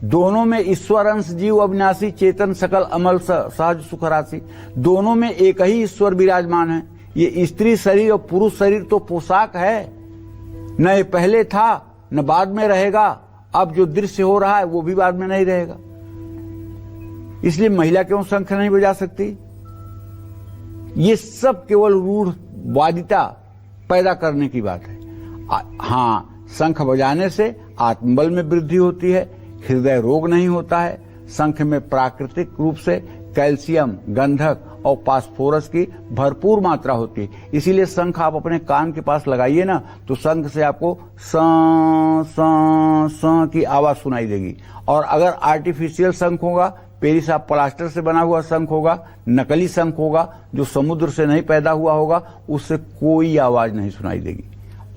दोनों में ईश्वर अंश जीव अविनाशी चेतन सकल अमल सहज सुख राशि, दोनों में एक ही ईश्वर विराजमान है। ये स्त्री शरीर और पुरुष शरीर तो पोशाक है, न ये पहले था न बाद में रहेगा, अब जो दृश्य हो रहा है वो भी बाद में नहीं रहेगा। इसलिए महिला क्यों शंख नहीं बजा सकती? ये सब केवल रूढ़वादिता पैदा करने की बात है। हाँ, शंख बजाने से आत्मबल में वृद्धि होती है, हृदय रोग नहीं होता है। शंख में प्राकृतिक रूप से कैल्शियम, गंधक और फास्फोरस की भरपूर मात्रा होती है। इसीलिए शंख आप अपने कान के पास लगाइए ना, तो शंख से आपको स की आवाज सुनाई देगी। और अगर आर्टिफिशियल शंख होगा, पेरिस ऑफ प्लास्टर से बना हुआ शंख होगा, नकली शंख होगा जो समुद्र से नहीं पैदा हुआ होगा, उससे कोई आवाज नहीं सुनाई देगी।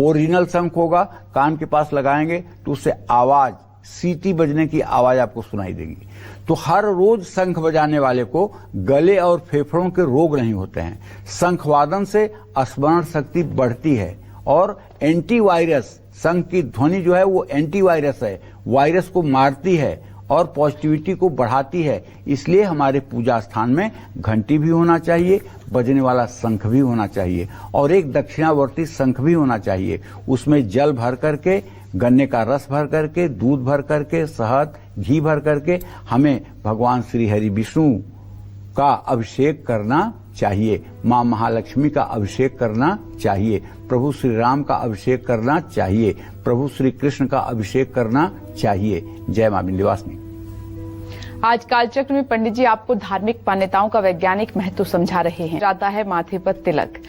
ओरिजिनल शंख होगा, कान के पास लगाएंगे तो उससे आवाज, सीटी बजने की आवाज आपको सुनाई देगी। तो हर रोज शंख बजाने वाले को गले और फेफड़ों के रोग नहीं होते हैं। शंख वादन से स्मरण शक्ति बढ़ती है और एंटीवायरस, शंख की ध्वनि जो है वो एंटीवायरस है, वायरस को मारती है और पॉजिटिविटी को बढ़ाती है। इसलिए हमारे पूजा स्थान में घंटी भी होना चाहिए, बजने वाला शंख भी होना चाहिए और एक दक्षिणावर्ती शंख भी होना चाहिए। उसमें जल भर करके, गन्ने का रस भर करके, दूध भर करके, शहद, घी भर करके हमें भगवान श्री हरि विष्णु का अभिषेक करना चाहिए, मां महालक्ष्मी का अभिषेक करना चाहिए, प्रभु श्री राम का अभिषेक करना चाहिए, प्रभु श्री कृष्ण का अभिषेक करना चाहिए। जय मां विंध्यवासिनी। आज कालचक्र में पंडित जी आपको धार्मिक मान्यताओं का वैज्ञानिक महत्व समझा रहे हैं। जाता है माथे पर तिलक,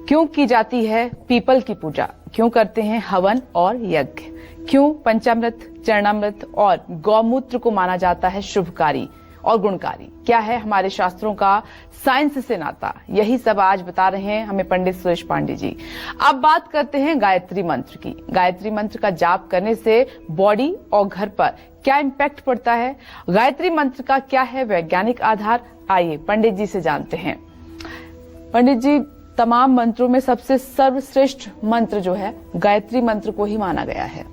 क्यों की जाती है पीपल की पूजा, क्यों करते हैं हवन और यज्ञ, क्यों पंचामृत, चरणामृत और गौमूत्र को माना जाता है शुभकारी और गुणकारी, क्या है हमारे शास्त्रों का साइंस से नाता, यही सब आज बता रहे हैं हमें पंडित सुरेश पांडे जी। अब बात करते हैं गायत्री मंत्र की। गायत्री मंत्र का जाप करने से बॉडी और घर पर क्या इम्पैक्ट पड़ता है, गायत्री मंत्र का क्या है वैज्ञानिक आधार, आइए पंडित जी से जानते हैं। पंडित जी, तमाम मंत्रों में सबसे सर्वश्रेष्ठ मंत्र जो है गायत्री मंत्र को ही माना गया है,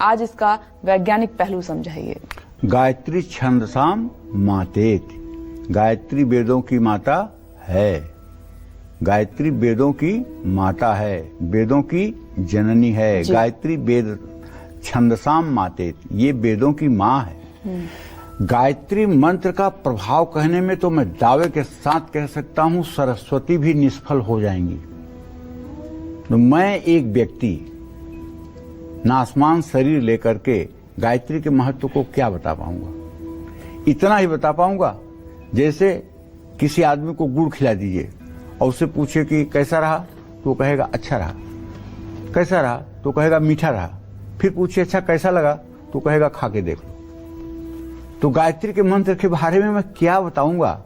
आज इसका वैज्ञानिक पहलू समझाइए। गायत्री छंदसाम मातेति, गायत्री वेदों की माता है, गायत्री वेदों की माता है, वेदों की जननी है। गायत्री वेद छंदसाम मातेति, ये वेदों की माँ है। गायत्री मंत्र का प्रभाव कहने में तो मैं दावे के साथ कह सकता हूं सरस्वती भी निष्फल हो जाएंगी। तो मैं एक व्यक्ति नासमान शरीर लेकर के गायत्री के महत्व को क्या बता पाऊंगा? इतना ही बता पाऊंगा जैसे किसी आदमी को गुड़ खिला दीजिए और उससे पूछे कि कैसा रहा, तो कहेगा अच्छा रहा। कैसा रहा? तो कहेगा मीठा रहा। फिर पूछे अच्छा कैसा लगा, तो कहेगा खा के देख लो। तो गायत्री के मंत्र के बारे में मैं क्या बताऊंगा,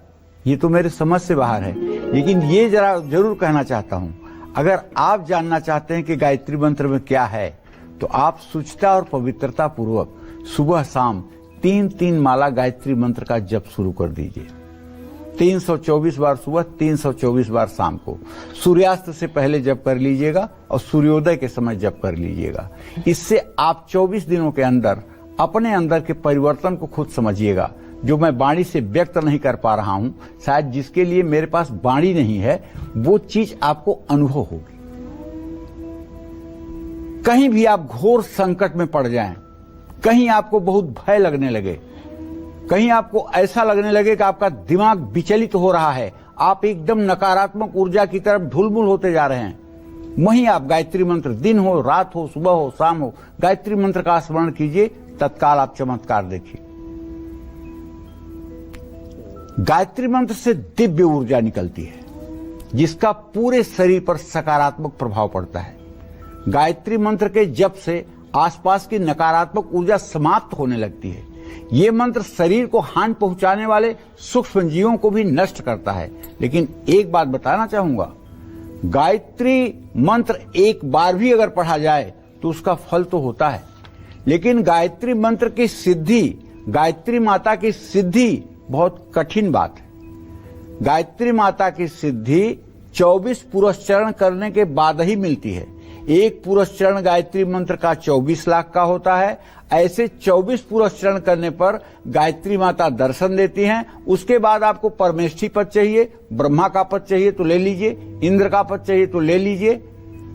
ये तो मेरे समझ से बाहर है। लेकिन ये जरूर कहना चाहता हूं, अगर आप जानना चाहते हैं कि गायत्री मंत्र में क्या है, तो आप शुचिता और पवित्रता पूर्वक सुबह शाम 3-3 माला गायत्री मंत्र का जप शुरू कर दीजिए। 324 बार सुबह, 324 बार शाम को। सूर्यास्त से पहले जप कर लीजिएगा और सूर्योदय के समय जप कर लीजिएगा। इससे आप 24 दिनों के अंदर अपने अंदर के परिवर्तन को खुद समझिएगा, जो मैं वाणी से व्यक्त नहीं कर पा रहा हूं। शायद जिसके लिए मेरे पास वाणी नहीं है, वो चीज आपको अनुभव होगी। कहीं भी आप घोर संकट में पड़ जाएं, कहीं आपको बहुत भय लगने लगे, कहीं आपको ऐसा लगने लगे कि आपका दिमाग विचलित हो रहा है, आप एकदम नकारात्मक ऊर्जा की तरफ ढुलमुल होते जा रहे हैं, वहीं आप गायत्री मंत्र, दिन हो, रात हो, सुबह हो, शाम हो, गायत्री मंत्र का स्मरण कीजिए, तत्काल आप चमत्कार देखिए। गायत्री मंत्र से दिव्य ऊर्जा निकलती है, जिसका पूरे शरीर पर सकारात्मक प्रभाव पड़ता है। गायत्री मंत्र के जप से आसपास की नकारात्मक ऊर्जा समाप्त होने लगती है। ये मंत्र शरीर को हानि पहुंचाने वाले सूक्ष्म जीवों को भी नष्ट करता है। लेकिन एक बात बताना चाहूंगा, गायत्री मंत्र एक बार भी अगर पढ़ा जाए तो उसका फल तो होता है, लेकिन गायत्री मंत्र की सिद्धि, गायत्री माता की सिद्धि बहुत कठिन बात है। गायत्री माता की सिद्धि 24 पुरस्चरण करने के बाद ही मिलती है। एक पुरस्चरण गायत्री मंत्र का 24 लाख का होता है। ऐसे 24 पुरस्चरण करने पर गायत्री माता दर्शन देती हैं। उसके बाद आपको परमेष्ठी पद चाहिए, ब्रह्मा का पद चाहिए तो ले लीजिए, इंद्र का पद चाहिए तो ले लीजिए,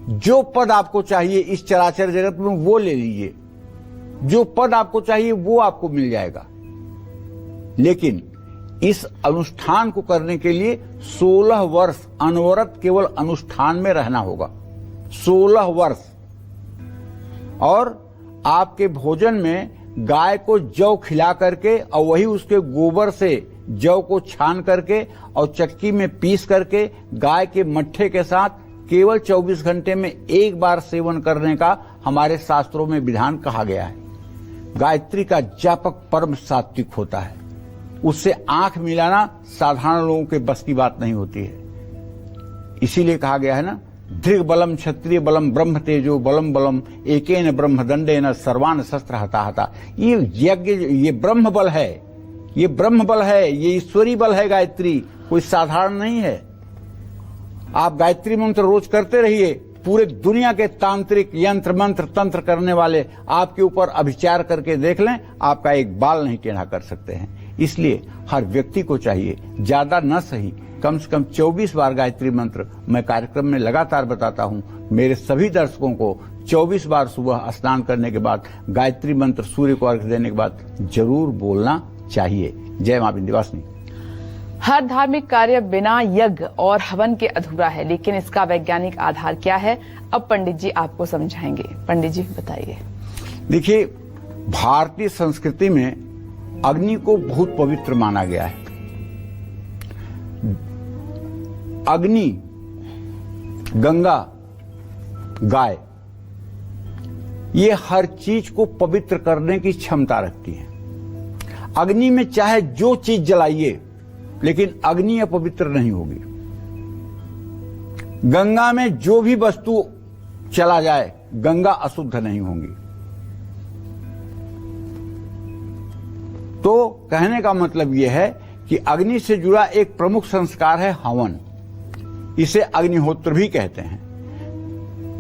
जो पद आपको चाहिए इस चराचर जगत में वो ले लीजिए। जो पद आपको चाहिए वो आपको मिल जाएगा। लेकिन इस अनुष्ठान को करने के लिए 16 वर्ष अनवरत केवल अनुष्ठान में रहना होगा, 16 वर्ष। और आपके भोजन में गाय को जौ खिला करके और वही उसके गोबर से जौ को छान करके और चक्की में पीस करके गाय के मट्ठे के साथ केवल 24 घंटे में एक बार सेवन करने का हमारे शास्त्रों में विधान कहा गया है। गायत्री का जापक परम सात्विक होता है, उससे आंख मिलाना साधारण लोगों के बस की बात नहीं होती है। इसीलिए कहा गया है ना, दृढ़ बलम क्षत्रिय बलम ब्रह्म तेजो बलम बलम एकेन ब्रह्म दंडेन सर्वान शस्त्र हता। ये यज्ञ, ये ब्रह्म बल है, ये ब्रह्म बल है, ये ईश्वरी बल है। गायत्री कोई साधारण नहीं है। आप गायत्री मंत्र रोज करते रहिए, पूरे दुनिया के तांत्रिक यंत्र मंत्र तंत्र करने वाले आपके ऊपर अभिचार करके देख लें, आपका एक बाल नहीं टेढ़ा कर सकते हैं। इसलिए हर व्यक्ति को चाहिए, ज्यादा न सही कम से कम 24 बार गायत्री मंत्र मैं कार्यक्रम में लगातार बताता हूं। मेरे सभी दर्शकों को 24 बार सुबह स्नान करने के बाद गायत्री मंत्र सूर्य को अर्घ्य देने के बाद जरूर बोलना चाहिए। जय मां विंध्यवासिनी। हर धार्मिक कार्य बिना यज्ञ और हवन के अधूरा है, लेकिन इसका वैज्ञानिक आधार क्या है, अब पंडित जी आपको समझाएंगे। पंडित जी बताइए। देखिए, भारतीय संस्कृति में अग्नि को बहुत पवित्र माना गया है। अग्नि, गंगा, गाय, ये हर चीज को पवित्र करने की क्षमता रखती है। अग्नि में चाहे जो चीज जलाइए, लेकिन अग्नि अपवित्र नहीं होगी। गंगा में जो भी वस्तु चला जाए, गंगा अशुद्ध नहीं होंगी। तो कहने का मतलब यह है कि अग्नि से जुड़ा एक प्रमुख संस्कार है हवन। इसे अग्निहोत्र भी कहते हैं।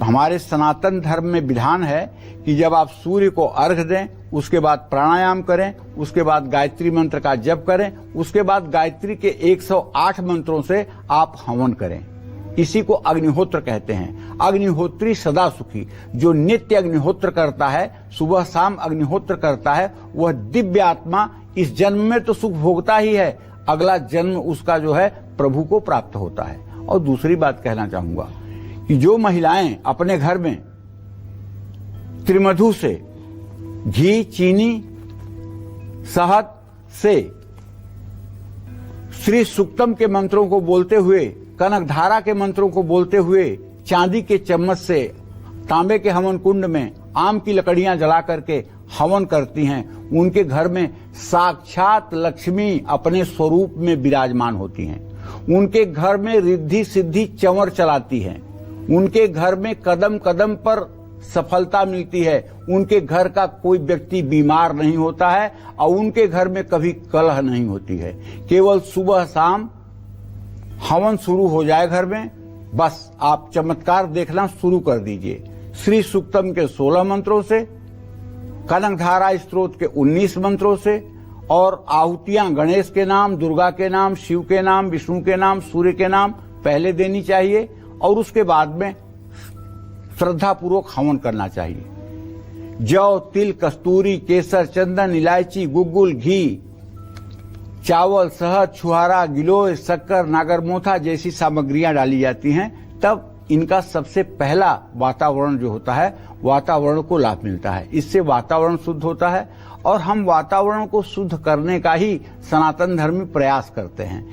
हमारे सनातन धर्म में विधान है कि जब आप सूर्य को अर्घ्य दें, उसके बाद प्राणायाम करें, उसके बाद गायत्री मंत्र का जप करें, उसके बाद गायत्री के 108 मंत्रों से आप हवन करें। इसी को अग्निहोत्र कहते हैं। अग्निहोत्री सदा सुखी। जो नित्य अग्निहोत्र करता है, सुबह शाम अग्निहोत्र करता है, वह दिव्य आत्मा इस जन्म में तो सुख भोगता ही है, अगला जन्म उसका जो है प्रभु को प्राप्त होता है। और दूसरी बात कहना चाहूंगा कि जो महिलाएं अपने घर में त्रिमधु से, घी, चीनी, शहद से श्री सूक्तम के मंत्रों को बोलते हुए, कनक धारा के मंत्रों को बोलते हुए, चांदी के चम्मच से तांबे के हवन कुंड में आम की लकड़ियां जला करके हवन करती हैं, उनके घर में साक्षात लक्ष्मी अपने स्वरूप में विराजमान होती हैं। उनके घर में रिद्धि सिद्धि चंवर चलाती हैं। उनके घर में कदम कदम पर सफलता मिलती है। उनके घर का कोई व्यक्ति बीमार नहीं होता है और उनके घर में कभी कलह नहीं होती है। केवल सुबह शाम हवन शुरू हो जाए घर में, बस आप चमत्कार देखना शुरू कर दीजिए। श्री सूक्तम के 16 मंत्रों से, कनक धारा स्त्रोत के 19 मंत्रों से, और आहुतियां गणेश के नाम, दुर्गा के नाम, शिव के नाम, विष्णु के नाम, सूर्य के नाम पहले देनी चाहिए और उसके बाद में श्रद्धा पूर्वक हवन करना चाहिए। जौ, तिल, कस्तूरी, केसर, चंदन, इलायची, गुग्गुल, घी, चावल, शहद, छुहारा, गिलोय, शक्कर, नागरमोथा जैसी सामग्रियां डाली जाती हैं। तब इनका सबसे पहला वातावरण जो होता है, वातावरण को लाभ मिलता है। इससे वातावरण शुद्ध होता है और हम वातावरण को शुद्ध करने का ही सनातन धर्म में प्रयास करते हैं।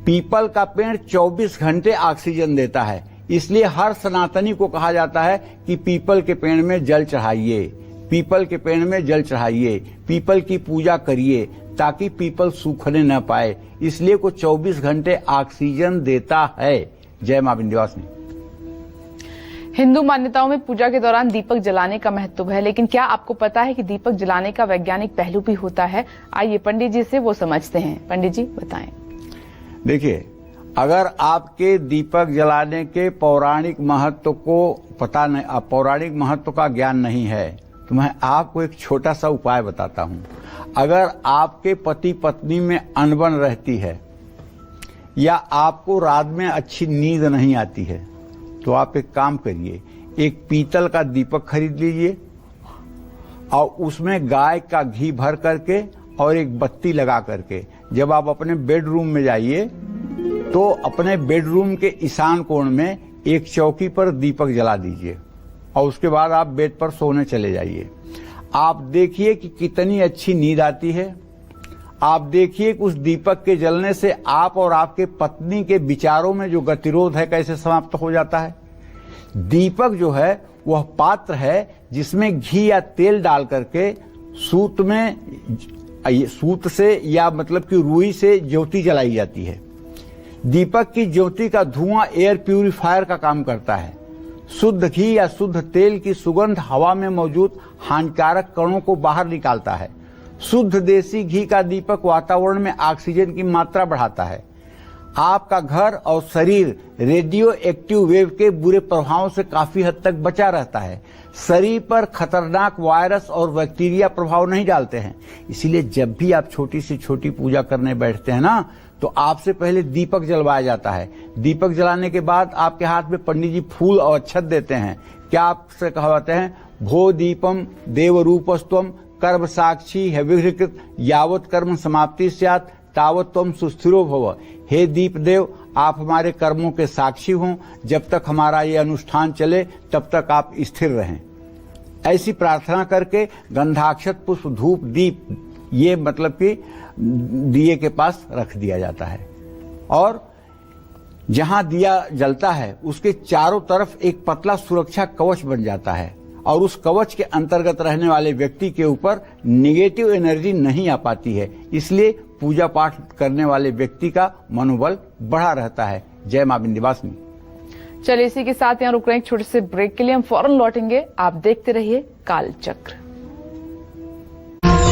पीपल का पेड़ 24 घंटे ऑक्सीजन देता है, इसलिए हर सनातनी को कहा जाता है कि पीपल के पेड़ में जल चढ़ाइए, पीपल के पेड़ में जल चढ़ाइए, पीपल की पूजा करिए, ताकि पीपल सूखने न पाए। इसलिए को 24 घंटे ऑक्सीजन देता है। जय मां विंध्यवासिनी। हिंदू मान्यताओं में पूजा के दौरान दीपक जलाने का महत्व है, लेकिन क्या आपको पता है कि दीपक जलाने का वैज्ञानिक पहलू भी होता है? आइए पंडित जी से वो समझते हैं। पंडित जी बताएं। देखिए, अगर आपके दीपक जलाने के पौराणिक महत्व को पता नहीं, पौराणिक महत्व का ज्ञान नहीं है, तो मैं आपको एक छोटा सा उपाय बताता हूं। अगर आपके पति पत्नी में अनबन रहती है या आपको रात में अच्छी नींद नहीं आती है, तो आप एक काम करिए, एक पीतल का दीपक खरीद लीजिए और उसमें गाय का घी भर करके और एक बत्ती लगा करके जब आप अपने बेडरूम में जाइए तो अपने बेडरूम के ईशान कोण में एक चौकी पर दीपक जला दीजिए और उसके बाद आप बेड पर सोने चले जाइए। आप देखिए कि कितनी अच्छी नींद आती है। आप देखिए कि उस दीपक के जलने से आप और आपके पत्नी के विचारों में जो गतिरोध है कैसे समाप्त हो जाता है। दीपक जो है वह पात्र है जिसमें घी या तेल डाल करके सूत से या मतलब कि रुई से ज्योति जलाई जाती है। दीपक की ज्योति का धुआं एयर प्यूरिफायर का काम करता है। शुद्ध घी या शुद्ध तेल की सुगंध हवा में मौजूद हानिकारक कणों को बाहर निकालता है। शुद्ध देसी घी का दीपक वातावरण में ऑक्सीजन की मात्रा बढ़ाता है। आपका घर और शरीर रेडियो एक्टिव वेव के बुरे प्रभावों से काफी हद तक बचा रहता है। शरीर पर खतरनाक वायरस और बैक्टीरिया प्रभाव नहीं डालते हैं। इसीलिए जब भी आप छोटी से छोटी पूजा करने बैठते हैं ना तो आपसे पहले दीपक जलवाया जाता है। दीपक जलाने के बाद आपके हाथ में पंडित जी फूल और अक्षत देते हैं। क्या आपसे कहवाते हैं, भो दीपम देव रूपस्त्वम कर्म साक्षी है विघ्नकृत यावत कर्म समाप्ति स्यात् तावत तुम सुस्थिरो भव। हे दीप देव, आप हमारे कर्मों के साक्षी हों। जब तक हमारा ये अनुष्ठान चले तब तक आप स्थिर रहें। ऐसी प्रार्थना करके गंधाक्षत पुष्प धूप दीप ये मतलब कि दिए के पास रख दिया जाता है और जहां दिया जलता है उसके चारों तरफ एक पतला सुरक्षा कवच बन जाता है और उस कवच के अंतर्गत रहने वाले व्यक्ति के ऊपर नेगेटिव एनर्जी नहीं आ पाती है। इसलिए पूजा पाठ करने वाले व्यक्ति का मनोबल बढ़ा रहता है। जय मां विंध्यवासिनी। चलिए इसी के साथ यहाँ रुक रहे हैं एक छोटे से ब्रेक के लिए, हम फौरन लौटेंगे। आप देखते रहिए कालचक्र।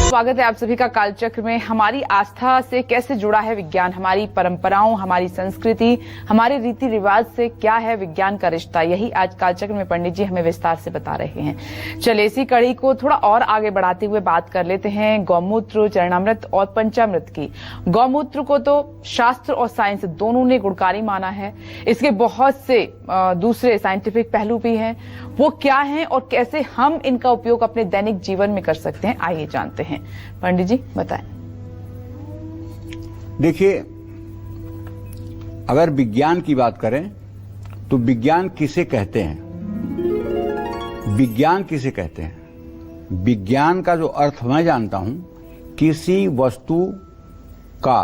स्वागत है आप सभी का कालचक्र में। हमारी आस्था से कैसे जुड़ा है विज्ञान, हमारी परंपराओं, हमारी संस्कृति, हमारे रीति रिवाज से क्या है विज्ञान का रिश्ता, यही आज कालचक्र में पंडित जी हमें विस्तार से बता रहे हैं। चलिए इसी कड़ी को थोड़ा और आगे बढ़ाते हुए बात कर लेते हैं गौमूत्र, चरणामृत और पंचामृत की। गौमूत्र को तो शास्त्र और साइंस दोनों ने गुणकारी माना है। इसके बहुत से दूसरे साइंटिफिक पहलू भी हैं। वो क्या हैं और कैसे हम इनका उपयोग अपने दैनिक जीवन में कर सकते हैं, आइए जानते हैं। पंडित जी बताएं। देखिए, अगर विज्ञान की बात करें तो विज्ञान किसे कहते हैं? विज्ञान किसे कहते हैं? विज्ञान का जो अर्थ मैं जानता हूं, किसी वस्तु का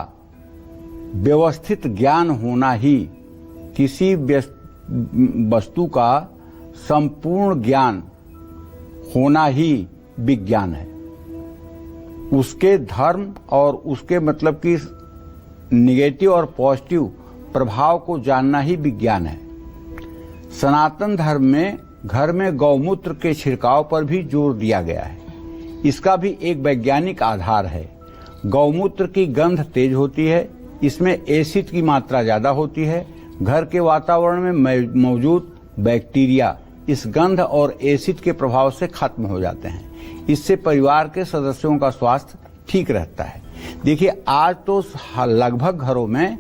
व्यवस्थित ज्ञान होना ही, किसी वस्तु का संपूर्ण ज्ञान होना ही विज्ञान है। उसके धर्म और उसके मतलब कि निगेटिव और पॉजिटिव प्रभाव को जानना ही विज्ञान है। सनातन धर्म में घर में गौमूत्र के छिड़काव पर भी जोर दिया गया है। इसका भी एक वैज्ञानिक आधार है। गौमूत्र की गंध तेज होती है, इसमें एसिड की मात्रा ज्यादा होती है। घर के वातावरण में मौजूद बैक्टीरिया इस गंध और एसिड के प्रभाव से खत्म हो जाते हैं। इससे परिवार के सदस्यों का स्वास्थ्य ठीक रहता है। देखिए, आज तो लगभग घरों में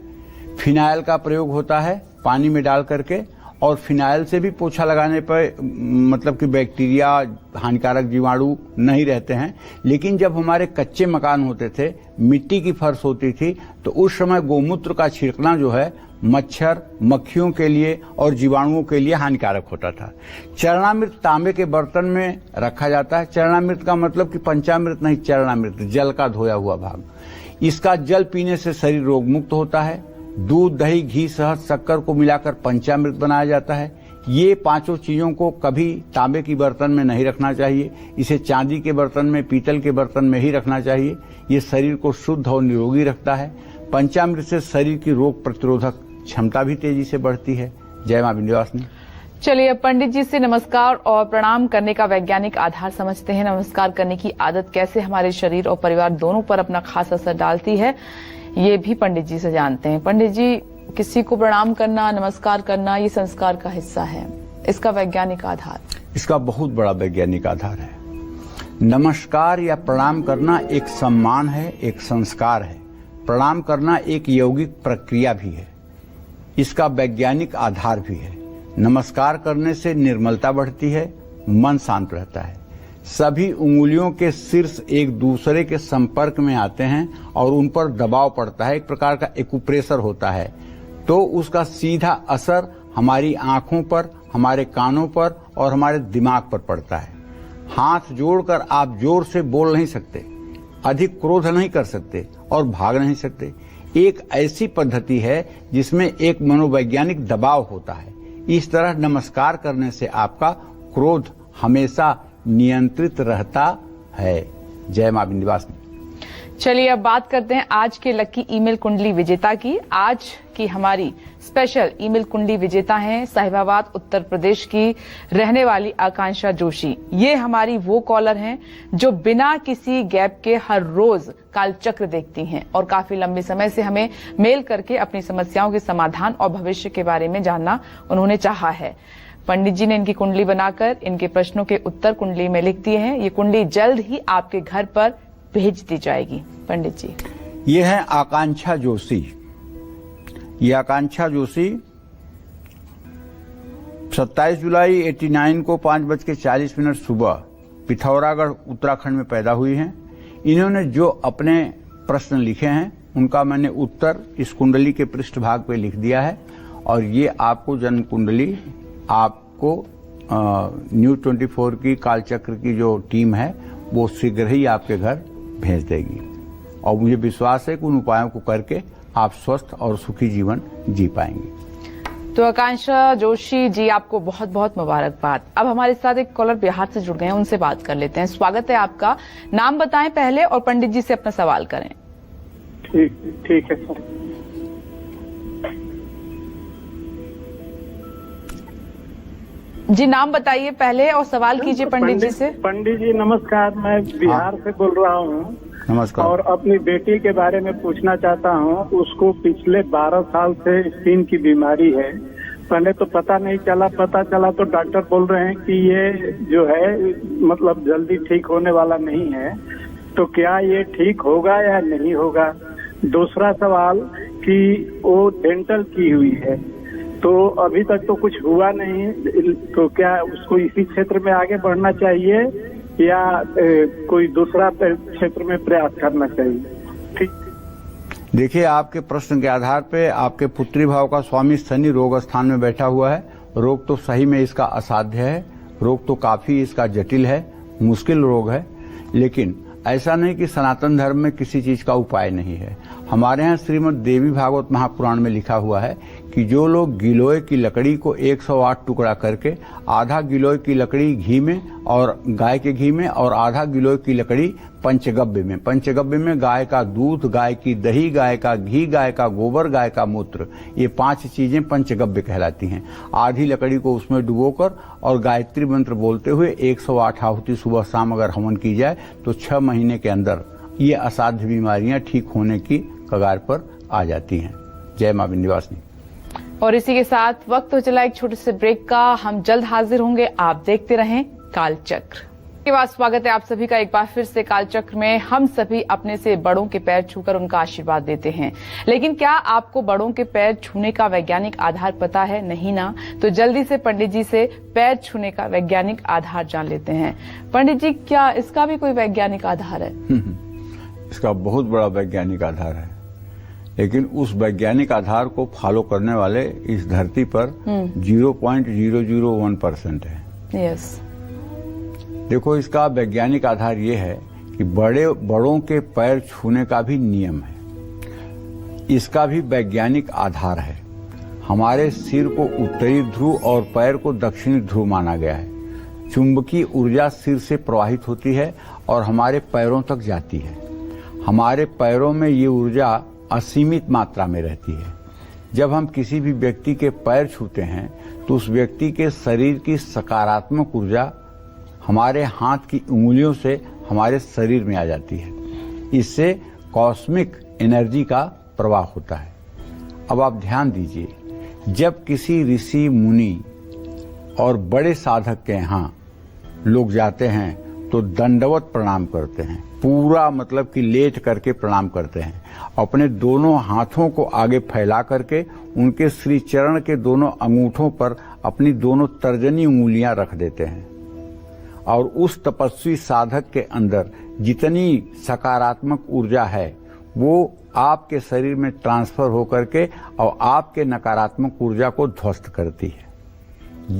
फिनाइल का प्रयोग होता है पानी में डाल करके, और फिनाइल से भी पोछा लगाने पर मतलब कि बैक्टीरिया, हानिकारक जीवाणु नहीं रहते हैं। लेकिन जब हमारे कच्चे मकान होते थे, मिट्टी की फर्श होती थी, तो उस समय गौमूत्र का छिड़कना जो है मच्छर, मक्खियों के लिए और जीवाणुओं के लिए हानिकारक होता था। चरणामृत तांबे के बर्तन में रखा जाता है। चरणामृत का मतलब कि पंचामृत नहीं, चरणामृत जल का धोया हुआ भाग। इसका जल पीने से शरीर रोग मुक्त होता है। दूध, दही, घी, शहद, शक्कर को मिलाकर पंचामृत बनाया जाता है। ये पांचों चीजों को कभी तांबे की बर्तन में नहीं रखना चाहिए। इसे चांदी के बर्तन में, पीतल के बर्तन में ही रखना चाहिए। ये शरीर को शुद्ध और निरोगी रखता है। पंचामृत से शरीर की रोग प्रतिरोधक क्षमता भी तेजी से बढ़ती है। जय मां विंध्यवासिनी। चलिए पंडित जी से नमस्कार और प्रणाम करने का वैज्ञानिक आधार समझते हैं। नमस्कार करने की आदत कैसे हमारे शरीर और परिवार दोनों पर अपना खास असर डालती है, ये भी पंडित जी से जानते हैं। पंडित जी, किसी को प्रणाम करना, नमस्कार करना, ये संस्कार का हिस्सा है। इसका वैज्ञानिक आधार? इसका बहुत बड़ा वैज्ञानिक आधार है। नमस्कार या प्रणाम करना एक सम्मान है, एक संस्कार है। प्रणाम करना एक यौगिक प्रक्रिया भी है। इसका वैज्ञानिक आधार भी है। नमस्कार करने से निर्मलता बढ़ती है, मन शांत रहता है। सभी उंगलियों के शीर्ष एक दूसरे के संपर्क में आते हैं और उन पर दबाव पड़ता है, एक प्रकार का एक्यूप्रेशर होता है, तो उसका सीधा असर हमारी आंखों पर, हमारे कानों पर और हमारे दिमाग पर पड़ता है। हाथ जोड़कर आप जोर से बोल नहीं सकते, अधिक क्रोध नहीं कर सकते और भाग नहीं सकते। एक ऐसी पद्धति है जिसमें एक मनोवैज्ञानिक दबाव होता है। इस तरह नमस्कार करने से आपका क्रोध हमेशा नियंत्रित रहता है। जय मां विंध्यवासिनी। चलिए अब बात करते हैं आज के लकी ईमेल कुंडली विजेता की। आज की हमारी स्पेशल ईमेल कुंडली विजेता हैं साहिबाबाद उत्तर प्रदेश की रहने वाली आकांक्षा जोशी। ये हमारी वो कॉलर हैं जो बिना किसी गैप के हर रोज कालचक्र देखती हैं और काफी लंबे समय से हमें मेल करके अपनी समस्याओं के समाधान और भविष्य के बारे में जानना उन्होंने चाहा है। पंडित जी ने इनकी कुंडली बनाकर इनके प्रश्नों के उत्तर कुंडली में लिख दिए हैं। ये कुंडली जल्द ही आपके घर पर भेज दी जाएगी। पंडित जी, ये है आकांक्षा जोशी। ये आकांक्षा जोशी 27 जुलाई 89 को 5:40 सुबह पिथौरागढ़ उत्तराखंड में पैदा हुई हैं। इन्होंने जो अपने प्रश्न लिखे हैं उनका मैंने उत्तर इस कुंडली के पृष्ठभाग पे लिख दिया है और ये आपको जन्म कुंडली आपको न्यूज 24 की कालचक्र की जो टीम है वो शीघ्र ही आपके घर भेज देगी और मुझे विश्वास है कि उन उपायों को करके आप स्वस्थ और सुखी जीवन जी पाएंगे। तो आकांक्षा जोशी जी, आपको बहुत बहुत मुबारकबाद। अब हमारे साथ एक कॉलर बिहार से जुड़ गए हैं, उनसे बात कर लेते हैं। स्वागत है आपका। नाम बताएं पहले और पंडित जी से अपना सवाल करें। ठीक है सर। जी नाम बताइए पहले और सवाल कीजिए पंडित जी से। पंडित जी नमस्कार, मैं बिहार से बोल रहा हूँ। नमस्कार। और अपनी बेटी के बारे में पूछना चाहता हूँ। उसको पिछले 12 साल से स्किन की बीमारी है। पहले तो पता नहीं चला, पता चला तो डॉक्टर बोल रहे हैं कि ये जो है मतलब जल्दी ठीक होने वाला नहीं है, तो क्या ये ठीक होगा या नहीं होगा? दूसरा सवाल कि वो डेंटल की हुई है तो अभी तक तो कुछ हुआ नहीं, तो क्या उसको इसी क्षेत्र में आगे बढ़ना चाहिए या कोई दूसरा क्षेत्र में प्रयास करना चाहिए? ठीक। देखिए, आपके प्रश्न के आधार पे आपके पुत्री भाव का स्वामी शनि रोग स्थान में बैठा हुआ है। रोग तो सही में इसका असाध्य है, रोग तो काफी इसका जटिल है, मुश्किल रोग है, लेकिन ऐसा नहीं कि सनातन धर्म में किसी चीज का उपाय नहीं है। हमारे यहाँ श्रीमद् देवी भागवत महापुराण में लिखा हुआ है कि जो लोग गिलोय की लकड़ी को 108 टुकड़ा करके आधा गिलोय की लकड़ी घी में और गाय के घी में और आधा गिलोय की लकड़ी पंचगव्य में गाय का दूध, गाय की दही, गाय का घी, गाय का गोबर, गाय का मूत्र, ये 5 चीजें पंचगव्य कहलाती हैं। आधी लकड़ी को उसमें डुबोकर और गायत्री मंत्र बोलते हुए 108 आहुति सुबह शाम अगर हवन की जाए तो 6 महीने के अंदर ये असाध्य बीमारियां ठीक होने की कगार पर आ जाती हैं। जय मां विंध्यवासिनी। और इसी के साथ वक्त हो चला एक छोटे से ब्रेक का। हम जल्द हाजिर होंगे, आप देखते रहें कालचक्र के बाद। स्वागत है आप सभी का एक बार फिर से कालचक्र में। हम सभी अपने से बड़ों के पैर छूकर उनका आशीर्वाद देते हैं, लेकिन क्या आपको बड़ों के पैर छूने का वैज्ञानिक आधार पता है? नहीं ना? तो जल्दी से पंडित जी से पैर छूने का वैज्ञानिक आधार जान लेते हैं। पंडित जी, क्या इसका भी कोई वैज्ञानिक आधार है? इसका बहुत बड़ा वैज्ञानिक आधार है, लेकिन उस वैज्ञानिक आधार को फॉलो करने वाले इस धरती पर 0.001% है। यस। देखो, इसका वैज्ञानिक आधार ये है कि बड़ों के पैर छूने का भी नियम है, इसका भी वैज्ञानिक आधार है। हमारे सिर को उत्तरी ध्रुव और पैर को दक्षिणी ध्रुव माना गया है। चुंबकीय ऊर्जा सिर से प्रवाहित होती है और हमारे पैरों तक जाती है। हमारे पैरों में ये ऊर्जा असीमित मात्रा में रहती है। जब हम किसी भी व्यक्ति के पैर छूते हैं तो उस व्यक्ति के शरीर की सकारात्मक ऊर्जा हमारे हाथ की उंगलियों से हमारे शरीर में आ जाती है। इससे कॉस्मिक एनर्जी का प्रवाह होता है। अब आप ध्यान दीजिए, जब किसी ऋषि मुनि और बड़े साधक के यहाँ लोग जाते हैं तो दंडवत प्रणाम करते हैं, पूरा मतलब कि लेट करके प्रणाम करते हैं। अपने दोनों हाथों को आगे फैला करके उनके श्री चरण के दोनों अंगूठों पर अपनी दोनों तर्जनी उंगलियां रख देते हैं और उस तपस्वी साधक के अंदर जितनी सकारात्मक ऊर्जा है वो आपके शरीर में ट्रांसफर होकर के और आपके नकारात्मक ऊर्जा को ध्वस्त करती है।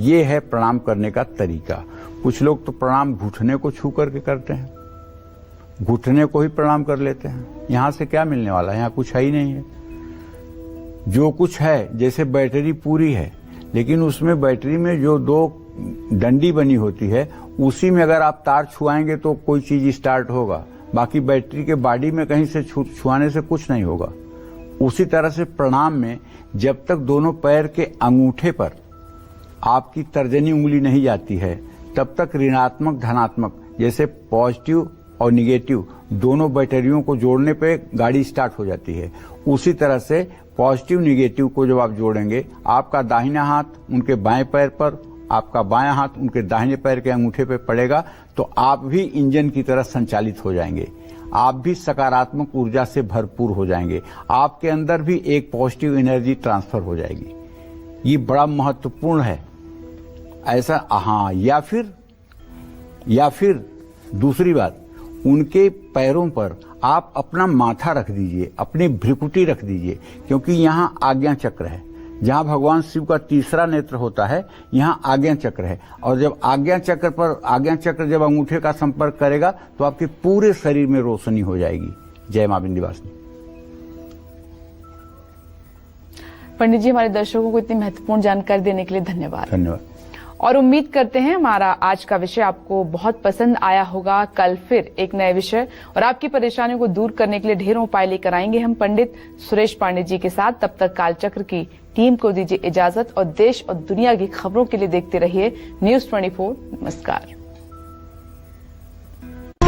ये है प्रणाम करने का तरीका। कुछ लोग तो प्रणाम घुटने को छू करके करते हैं, घुटने को ही प्रणाम कर लेते हैं। यहां से क्या मिलने वाला है? यहां कुछ है ही नहीं है। जो कुछ है, जैसे बैटरी पूरी है लेकिन उसमें बैटरी में जो दो डंडी बनी होती है उसी में अगर आप तार छुआएंगे तो कोई चीज स्टार्ट होगा, बाकी बैटरी के बॉडी में कहीं से छुआने से कुछ नहीं होगा। उसी तरह से प्रणाम में जब तक दोनों पैर के अंगूठे पर आपकी तर्जनी उंगली नहीं जाती है तब तक ऋणात्मक धनात्मक जैसे पॉजिटिव और निगेटिव दोनों बैटरियों को जोड़ने पे गाड़ी स्टार्ट हो जाती है। उसी तरह से पॉजिटिव निगेटिव को जब आप जोड़ेंगे, आपका दाहिना हाथ उनके बाएं पैर पर, आपका बायां हाथ उनके दाहिने पैर के अंगूठे पे पड़ेगा तो आप भी इंजन की तरह संचालित हो जाएंगे। आप भी सकारात्मक ऊर्जा से भरपूर हो जाएंगे। आपके अंदर भी एक पॉजिटिव एनर्जी ट्रांसफर हो जाएगी। ये बड़ा महत्वपूर्ण है। ऐसा हाँ, या फिर दूसरी बात, उनके पैरों पर आप अपना माथा रख दीजिए, अपनी भ्रिकुटी रख दीजिए, क्योंकि यहाँ आज्ञा चक्र है। जहाँ भगवान शिव का तीसरा नेत्र होता है यहाँ आज्ञा चक्र है, और जब आज्ञा चक्र जब अंगूठे का संपर्क करेगा तो आपके पूरे शरीर में रोशनी हो जाएगी। जय मां विंध्यवासिनी। पंडित जी, हमारे दर्शकों को इतनी महत्वपूर्ण जानकारी देने के लिए धन्यवाद। धन्यवाद। और उम्मीद करते हैं हमारा आज का विषय आपको बहुत पसंद आया होगा। कल फिर एक नए विषय और आपकी परेशानियों को दूर करने के लिए ढेरों उपाय लेकर आएंगे हम पंडित सुरेश पांडे जी के साथ। तब तक कालचक्र की टीम को दीजिए इजाजत और देश और दुनिया की खबरों के लिए देखते रहिए News 24। नमस्कार।